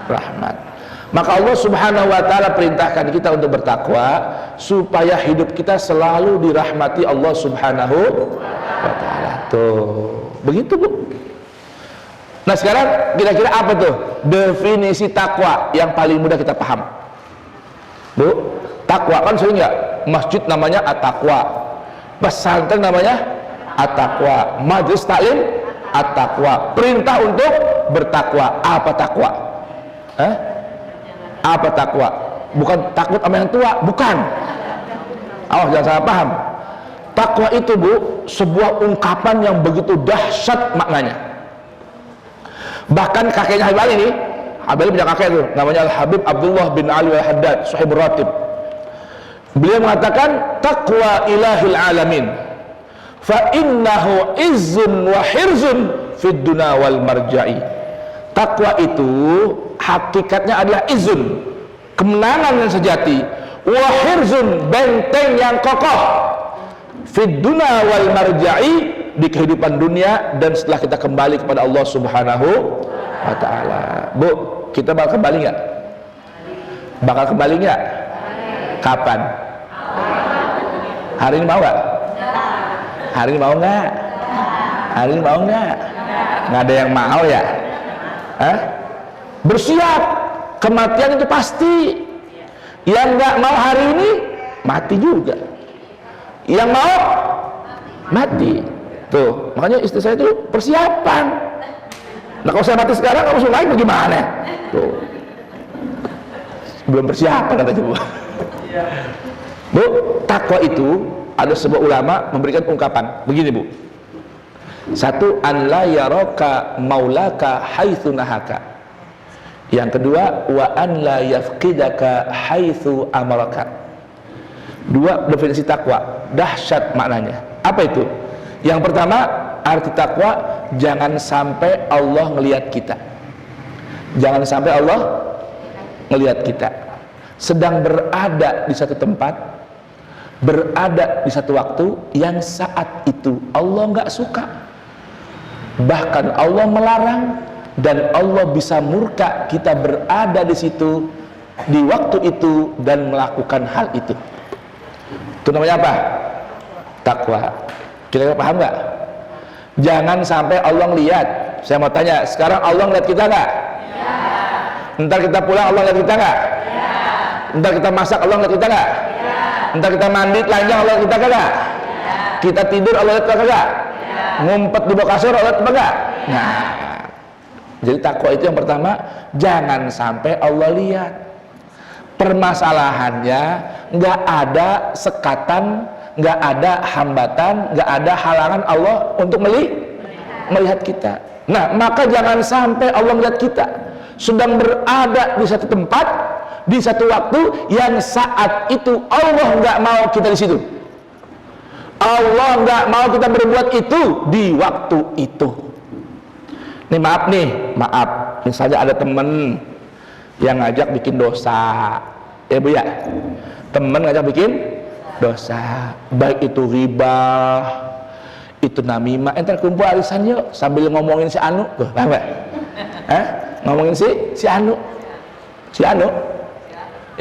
rahmat. Maka Allah Subhanahu wa ta'ala perintahkan kita untuk bertakwa supaya hidup kita selalu dirahmati Allah Subhanahu wa ta'ala. Tuh, begitu, Bu. Nah, sekarang kira-kira apa tuh definisi takwa yang paling mudah kita paham? Bu, takwa kan sering nggak? Masjid namanya at-taqwa, pesantren namanya at-taqwa, majelis taklim at-taqwa, perintah untuk bertakwa. Apa takwa? Apa takwa? Bukan takut sama yang tua, bukan. Awas jangan salah paham. Takwa itu, Bu, sebuah ungkapan yang begitu dahsyat maknanya. Bahkan kakeknya Habib Ali ini, Habib Ali punya kakek itu, namanya Al-Habib Abdullah bin Ali Al-Haddad, Sahibur Ratib. Beliau mengatakan taqwa ilahil alamin fa innahu izzun wa hirzun fid dunya wal marja'i. Takwa itu hakikatnya adalah izun, kemenangan yang sejati, wa hirzun, benteng yang kokoh, fid dunya wal marja'i, di kehidupan dunia dan setelah kita kembali kepada Allah Subhanahu wa ta'ala. Bu, kita bakal kembali nggak? Bakal kembali nggak? Kapan? Hari ini mau nggak? Hari ini mau nggak? Hari ini mau nggak? Nggak ada yang mau ya? Hah? Bersiap, kematian itu pasti. Yang nggak mau hari ini mati juga. Yang mau mati. Tuh, makanya istri saya itu persiapan. Nah kalau saya mati sekarang, kamu suruh naik bagaimana? Tuh, belum persiapan katanya Bu. Bu, takwa itu ada sebuah ulama memberikan ungkapan begini Bu. Satu, an la yaraka maulaka haitsu nahaka. Yang kedua, wa an la yafqidaka haitsu amaraka. Dua definisi takwa, dahsyat maknanya. Apa itu? Yang pertama, arti takwa, jangan sampai Allah ngelihat kita. Jangan sampai Allah ngelihat kita sedang berada di satu tempat, berada di satu waktu yang saat itu Allah nggak suka, bahkan Allah melarang, dan Allah bisa murka kita berada di situ di waktu itu dan melakukan hal itu. Itu namanya apa? Takwa. Kira-kira paham nggak? Jangan sampai Allah ngelihat. Saya mau tanya, sekarang Allah ngeliat kita nggak? Ya. Ntar kita pulang Allah ngeliat kita nggak? Ya. Ntar kita masak Allah ngeliat kita nggak? Ya. Ntar kita mandi telanjang Allah ngeliat kita nggak? Ya. Kita tidur Allah ngeliat kita nggak? Ya. Ngumpet di bawah kasur Allah ngeliat kita nggak? Nah, jadi takwa itu yang pertama, jangan sampai Allah lihat. Permasalahannya nggak ada sekatan, nggak ada hambatan, nggak ada halangan Allah untuk melihat kita. Nah, maka jangan sampai Allah melihat kita sedang berada di satu tempat, di satu waktu yang saat itu Allah nggak mau kita di situ. Allah nggak mau kita berbuat itu di waktu itu. Nih maaf. Misalnya ada temen yang ngajak bikin dosa, ya Bu ya. Temen ngajak bikin dosa, baik itu riba, itu namimah. Entar kumpul arisan yuk sambil ngomongin si Anu, tuh, paham gak? Ngomongin si Anu,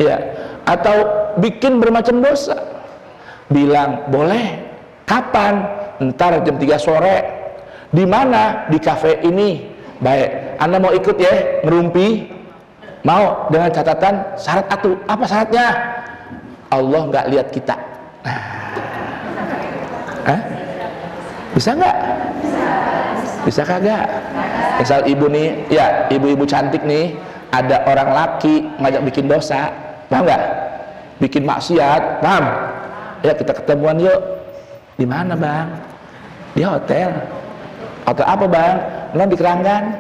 iya. Atau bikin bermacam dosa, bilang boleh. Kapan? Ntar jam 3 sore. Di mana? Di kafe ini. Baik, Anda mau ikut ya ngerumpi? Mau, dengan catatan syarat atuh. Apa syaratnya? Allah nggak lihat kita. Bisa nggak? Bisa kagak? Misal ibu nih, ya ibu-ibu cantik nih, ada orang laki ngajak bikin dosa, paham nggak? Bikin maksiat, paham? Ya kita ketemuan yuk. Di mana Bang? Di hotel. Hotel apa Bang? Di Keranggan.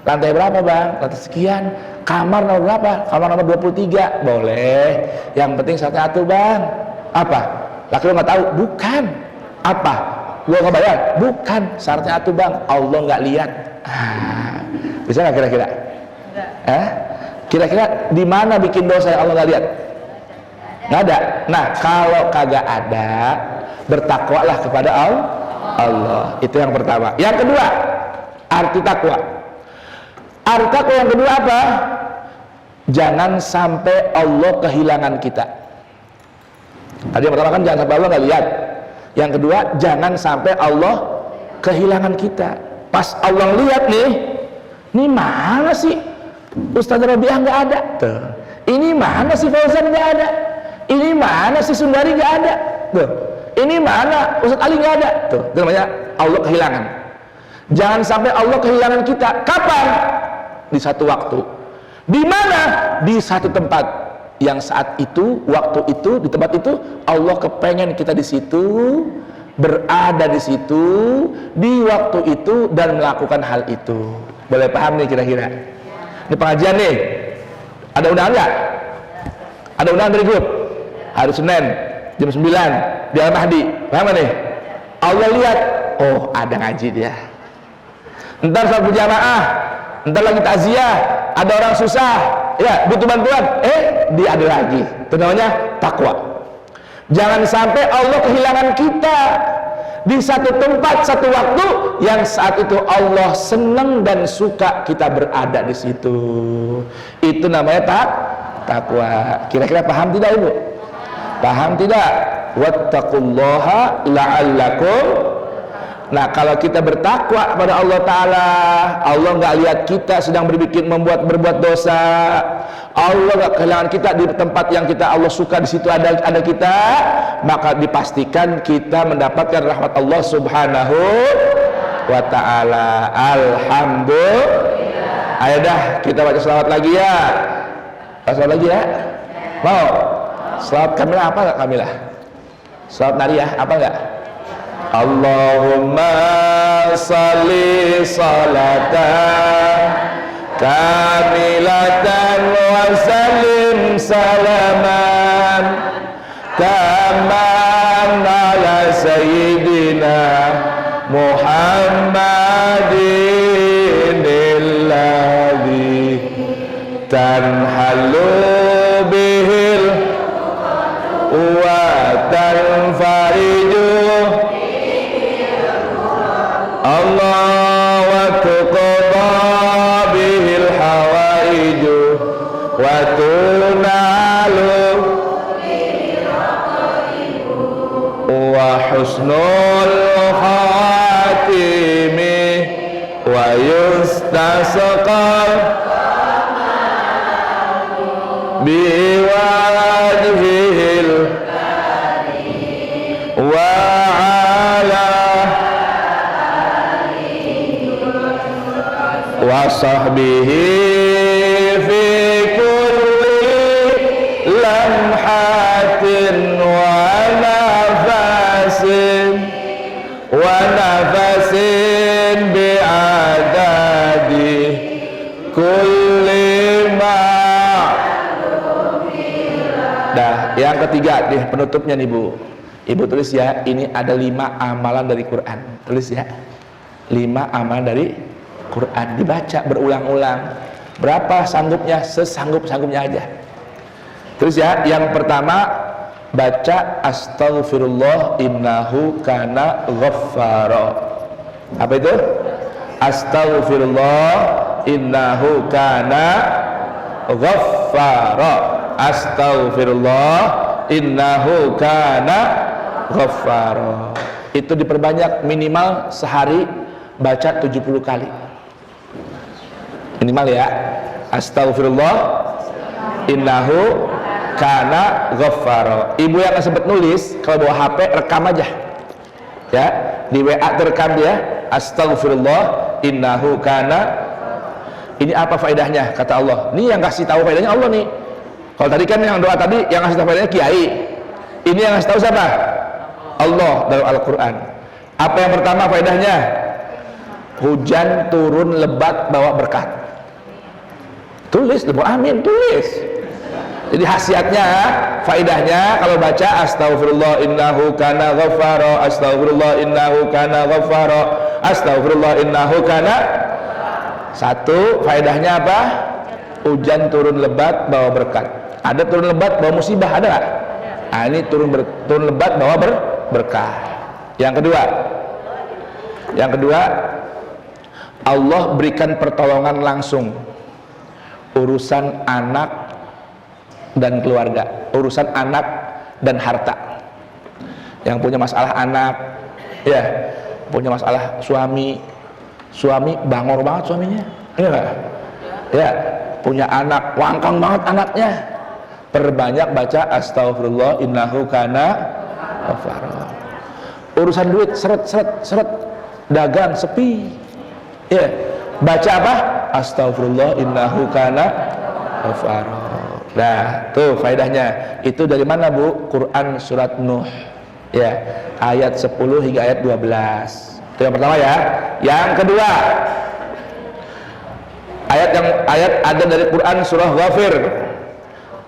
Lantai berapa Bang? Lantai sekian. Kamar nomor berapa? Kamar nomor 23. Boleh. Yang penting syaratnya atuh Bang. Apa? Laki lu nggak tahu? Bukan. Apa? Gua nggak bayar? Bukan. Syaratnya atuh Bang. Allah nggak lihat. Bisa nggak kira-kira? Kira-kira di mana bikin dosa yang Allah nggak lihat? Nggak ada. Nah, kalau kagak ada, bertakwalah kepada Allah. Itu yang pertama. Yang kedua, arti takwa. Arti takwa yang kedua apa? Jangan sampai Allah kehilangan kita. Tadi yang pertama kan jangan sampai Allah nggak lihat. Yang kedua, jangan sampai Allah kehilangan kita. Pas Allah lihat nih mana sih Ustaz Rabi'ah nggak ada? Tuh. Ini mana sih Fauzan nggak ada? Ini mana sih Sundari nggak ada? Tuh. Ini mana Ustaz Ali nggak ada? Tuh. Itu namanya Allah kehilangan. Jangan sampai Allah kehilangan kita. Kapan? Di satu waktu. Di mana? Di satu tempat yang saat itu, waktu itu, di tempat itu Allah kepengen kita di situ, berada di situ, di waktu itu dan melakukan hal itu. Boleh paham nih kira-kira? Ini pengajian nih. Ada undangan nggak? Ada undangan dari grup. Hari Senin jam 9 di Al-Mahdi. Paham nih? Allah lihat, oh ada ngaji dia. Ntar saat berjamaah, ntar lagi takziah, ada orang susah, ya butuh bantuan, dia ada lagi. Itu namanya takwa. Jangan sampai Allah kehilangan kita di satu tempat, satu waktu yang saat itu Allah senang dan suka kita berada di situ. Itu namanya takwa. Kira-kira paham tidak Ibu? Paham tidak? Wattaqullaha la'allakum. Nah, kalau kita bertakwa kepada Allah Ta'ala, Allah nggak lihat kita sedang berbuat dosa. Allah nggak kehilangan kita di tempat yang Allah suka, di situ ada kita, maka dipastikan kita mendapatkan rahmat Allah Subhanahu wa Ta'ala. Alhamdulillah. Ayo dah kita baca selawat lagi ya. Selawat lagi ya. Mau? Selawat Kamilah apa nggak Kamilah? Selawat Nariyah apa nggak? Allahumma salli salatan kamilatan wa sallim salaman taman ala sayyidina Muhammadin alladhi tanhalu bihil wa tanfariju Allah wa tuqadha bihil hawaiju wa tunalu wa husnul khatimi wa yustasqal biwajhil wa wa sahbihi fi kulli lamhatin wa nafasin bi'adadi kulli ma. Dah, yang ketiga nih penutupnya nih Bu. Ibu tulis ya, ini ada 5 amalan dari Quran. Tulis ya, 5 amalan dari Quran, dibaca berulang-ulang. Berapa sanggupnya? Sesanggup-sanggupnya aja. Terus ya, yang pertama baca astaghfirullah innahu kana ghaffara. Apa itu? Astaghfirullah innahu kana ghaffara. Astaghfirullah innahu kana ghaffara. Itu diperbanyak, minimal sehari baca 70 kali. Minimal ya. Astaghfirullah innahu kana ghaffara. Ibu yang nggak sempat nulis, kalau bawa HP rekam aja ya, di WA terekam dia astaghfirullah innahu kana. Ini apa faedahnya kata Allah? Ini yang kasih tahu faedahnya Allah nih. Kalau tadi kan yang doa tadi yang kasih tahu faedahnya kiai, ini yang kasih tahu siapa? Allah dalam Al-Quran. Apa yang pertama faedahnya? Hujan turun lebat bawa berkat. Tulis, amin, tulis. Jadi khasiatnya, faedahnya kalau baca astaghfirullah innahu kana ghaffara, astaghfirullah innahu kana ghaffara, astaghfirullah innahu kana. Satu, faedahnya apa? Hujan turun lebat bawa berkat. Ada turun lebat bawa musibah, ada nggak? Nah, ini turun lebat bawa berkah. Yang kedua, Allah berikan pertolongan langsung urusan anak dan keluarga, urusan anak dan harta. Yang punya masalah anak, ya, punya masalah suami bangor banget suaminya, enggak? Ya, punya anak wangkang banget anaknya. Perbanyak baca astaghfirullah innahu kana ghaffara. Urusan duit seret, dagang sepi. Ya, baca apa? Astaghfirullah innahu kana ghaffara. Nah, tuh faedahnya. Itu dari mana, Bu? Quran surat Nuh. Ya, ayat 10 hingga ayat 12. Itu yang pertama ya. Yang kedua, ayat ada dari Quran surah Ghafir.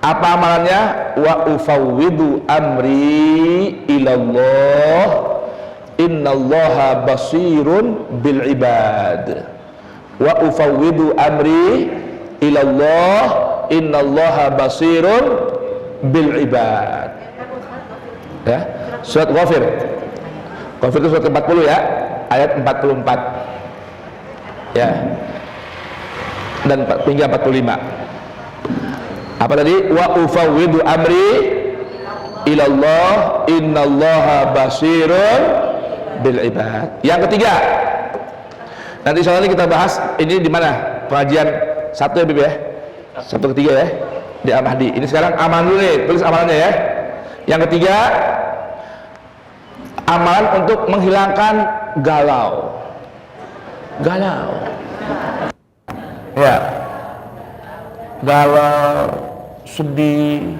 Apa amalannya? Wa ufawwidu amri ilallah innallaha basirun bil ibad. Wa ufawwidu amri ilallah innallaha basirun bil ibad. Ya, surat Ghafir. Ghafir itu surat 40 ya, ayat 44. Ya. Dan hingga 45. Apa tadi? Wa ufawwidu amri ilallah innallaha basirun bil ibad. Yang ketiga, nanti insya Allah kita bahas ini di mana pengajian satu ya Bib ya, satu ketiga ya di Al-Mahdi. Ini sekarang amalan dulu nih, tulis amalannya ya. Yang ketiga, amalan untuk menghilangkan galau. Ya, galau, sedih,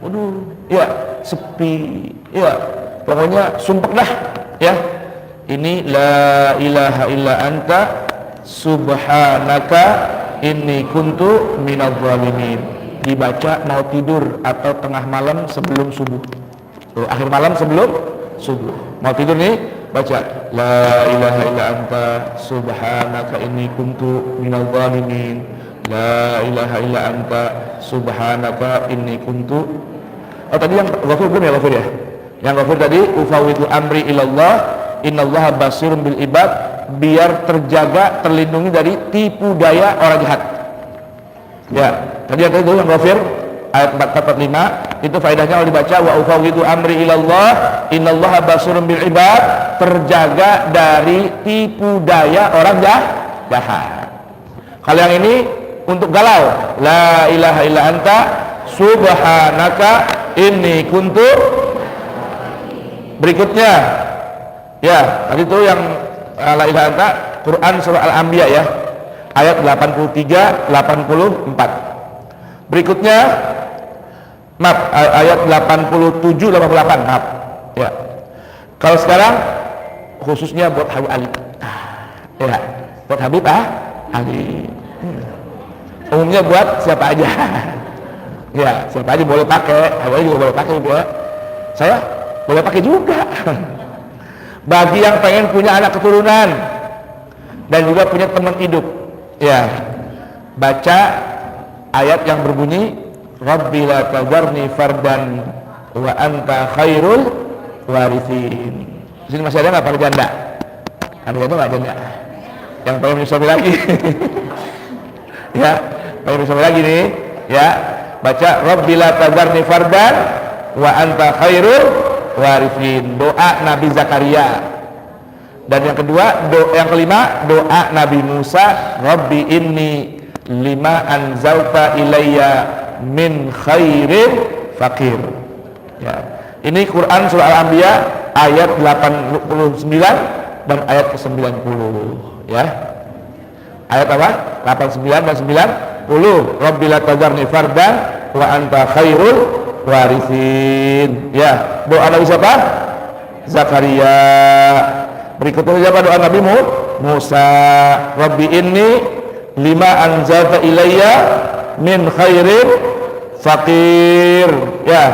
waduh, ya, sepi, ya, pokoknya sumpek dah, ya. Ini la ilaha illa anta subhanaka inni kuntu minadz zalimin. Dibaca mau tidur atau tengah malam sebelum subuh. Tuh, akhir malam sebelum subuh. Mau tidur nih, baca la ilaha illa anta subhanaka inni kuntu minadz zalimin. La ilaha illa anta subhanaka inni kuntu. Oh tadi yang ghafur belum ya, ghafur ya? Yang ghafur tadi ufawwidu amri ilallah innallaha basirun bil ibad, biar terjaga, terlindungi dari tipu daya orang jahat. Ya, tadi yang itu yang ghafir ayat 445 itu faedahnya kalau dibaca wa ufawwidu amri ilallah innallaha basirun bil ibad, terjaga dari tipu daya orang jahat. Kalau yang ini untuk galau, la ilaha illa anta subhanaka inni kuntu. Berikutnya ya, tadi itu yang la ilaha anta Quran surah Al-Anbiya ya, ayat 83 84. Berikutnya maaf, ayat 87 88, maaf. Ya. Kalau sekarang khususnya buat Habib Ali. Ya, buat Habib Ali. Umumnya buat siapa aja. Ya, siapa aja boleh pakai, Habib Ali juga boleh pakai juga. Saya boleh pakai juga. Bagi yang pengen punya anak keturunan dan juga punya teman hidup, ya, baca ayat yang berbunyi Rabbi la tadharni fardan wa anta khairul warithin. Di sini masih ada nggak para janda? Ada janda nggak janda? Yang pengen suami lagi? Ya, pengen suami lagi nih, ya, baca Rabbi la tadharni fardan wa anta khairul warithin, doa Nabi Zakaria. Dan yang kedua, yang kelima, doa Nabi Musa, Rabbi inni lima anzalta ilayya min khairin fakir. Ya. Ini Quran surah Al-Anbiya ayat 89 dan ayat ke-90 ya. Ayat apa? 89 dan 90. Rabbi la tadharni fardan wa anta khairul warithin. Ya, doa Nabi siapa? Zakaria. Berikutnya siapa doa Nabi Musa? Rabbi inni lima anzalta ilayya min khairin fakir. Ya,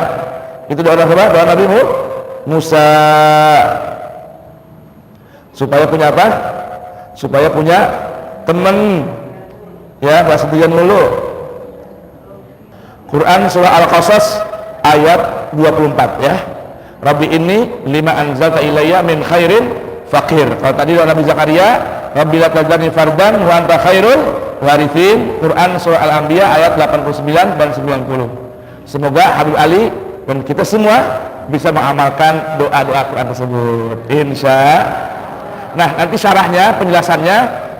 itu doa siapa? Doa Nabi Musa. Supaya punya apa? Supaya punya teman. Ya, bahasa tujuan mulu. Quran surah Al-Qasas ayat 24 ya. Rabbi inni lima anzalta ilayya min khairin fakir. Kalau tadi doa Nabi Zakaria, Rabbi la tadharni fardan wa anta khairul warithin. Quran surah Al-Anbiya ayat 89 dan 90. Semoga Habib Ali dan kita semua bisa mengamalkan doa-doa Quran tersebut, insya. Nah, nanti syarahnya, penjelasannya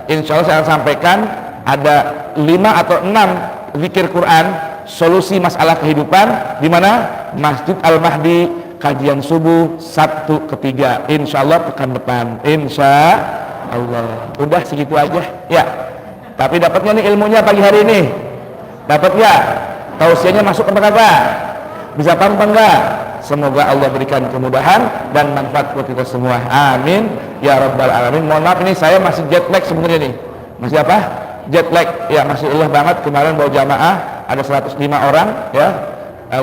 insya Allah saya akan sampaikan. Ada 5 atau 6 zikir Quran solusi masalah kehidupan di mana Masjid Al-Mahdi, kajian subuh Sabtu ketiga, insya Allah pekan depan, insya Allah. Udah segitu aja ya. Tapi dapatnya nih ilmunya pagi hari ini, dapat ya? Tausiahnya masuk apa kagak? Bisa paham apa enggak? Semoga Allah berikan kemudahan dan manfaat buat kita semua, amin ya rabbal alamin. Mohon maaf ini saya masih jet lag sebenarnya nih. Masih apa? Jet lag ya, masih lelah banget. Kemarin bawa jamaah ada 105 orang ya,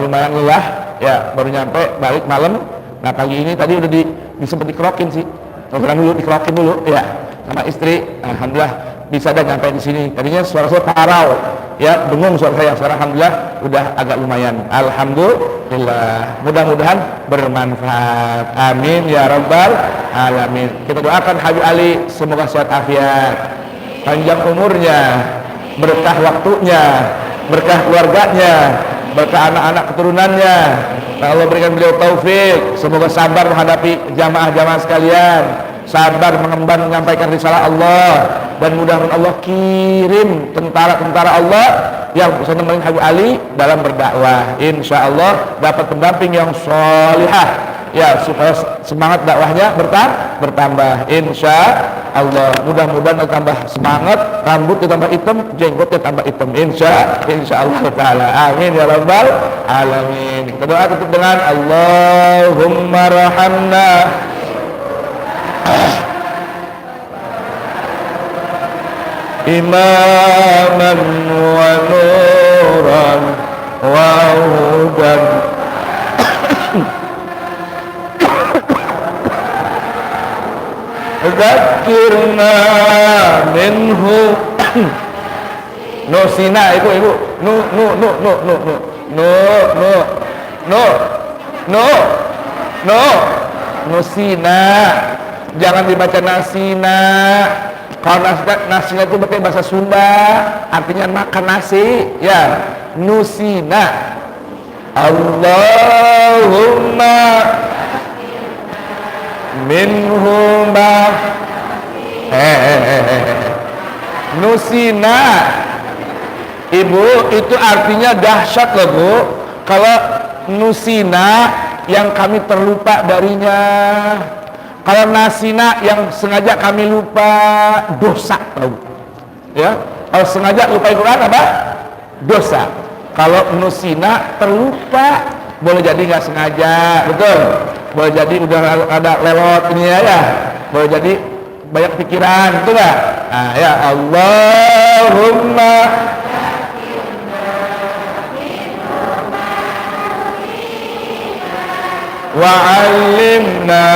lumayan lelah ya, baru nyampe balik malam. Nah pagi ini tadi udah sempat dikerokin sih, program dulu dikerokin dulu ya sama istri. Alhamdulillah bisa dan nyampe di sini. Tadinya suara saya parau ya, dengung suara saya. Sekarang alhamdulillah udah agak lumayan, alhamdulillah. Mudah-mudahan bermanfaat, amin ya rabbal alamin. Kita doakan Habib Ali semoga sehat afiat, panjang umurnya, berkah waktunya, berkah keluarganya, berkah anak-anak keturunannya, Allah berikan beliau taufik, semoga sabar menghadapi jamaah-jamaah sekalian, sabar mengemban menyampaikan risalah Allah, dan mudah-mudahan Allah kirim tentara-tentara Allah yang bisa nemenin Habib Ali dalam berdakwah. Insya Allah dapat pendamping yang sholihah, ya, supaya semangat dakwahnya bertambah. Insya Allah mudah-mudahan tambah semangat, rambutnya tambah hitam, jenggotnya tambah hitam. Insya Allah taala. Amin ya rabbal alamin. Kita doa tutup dengan Allahumma rahamna imaman wa nuran wa hudan zakirna minhu nusina. Ibu nusina, jangan dibaca nasina. Kalau nasina itu pakai bahasa Sunda, artinya makan nasi, ya. Nusina. Allahumma minhuma nusina. Ibu, itu artinya dahsyat loh Bu. Kalau nusina yang kami terlupa darinya, kalau nasina yang sengaja kami lupa, dosa tahu ya. Kalau sengaja lupa Quran apa? Dosa. Kalau nusina terlupa, boleh jadi nggak sengaja, betul. Boleh jadi udah ada lewat ini ya, boleh jadi banyak pikiran, betul nggak? Nah, ya Allahumma wa'allimna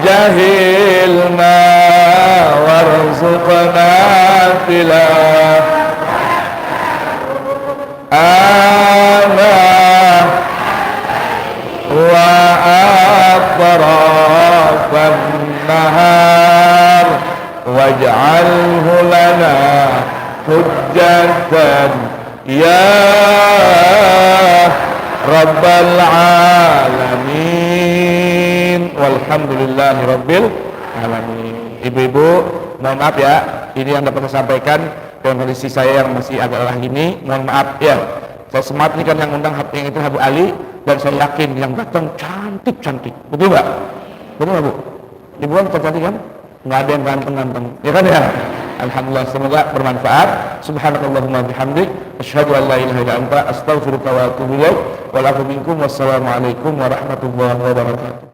jahilna warzuqna tilah ana wa atrafan nahar waj'alhu lana hujjatan ya Rabbal alamin. Walhamdulillahi rabbil alamin. Ibu-ibu, mohon maaf ya, ini yang dapat saya sampaikan. Kondisi saya yang masih agak lelah ini, mohon maaf ya. Saya semangat ini kan yang undang yang itu Habib Ali, dan saya yakin yang datang cantik-cantik. Betul nggak? Betul nggak Bu? Ibu kan cantik kan? Nggak ada yang ganteng-ganteng, ya kan ya? Alhamdulillah, semoga bermanfaat. Subhanakallahumma bihamdik, asyhadu an la ilaha illa anta, astaghfiruka wa atubu ilaik. Wal afu minkum, wassalamualaikum warahmatullahi wabarakatuh.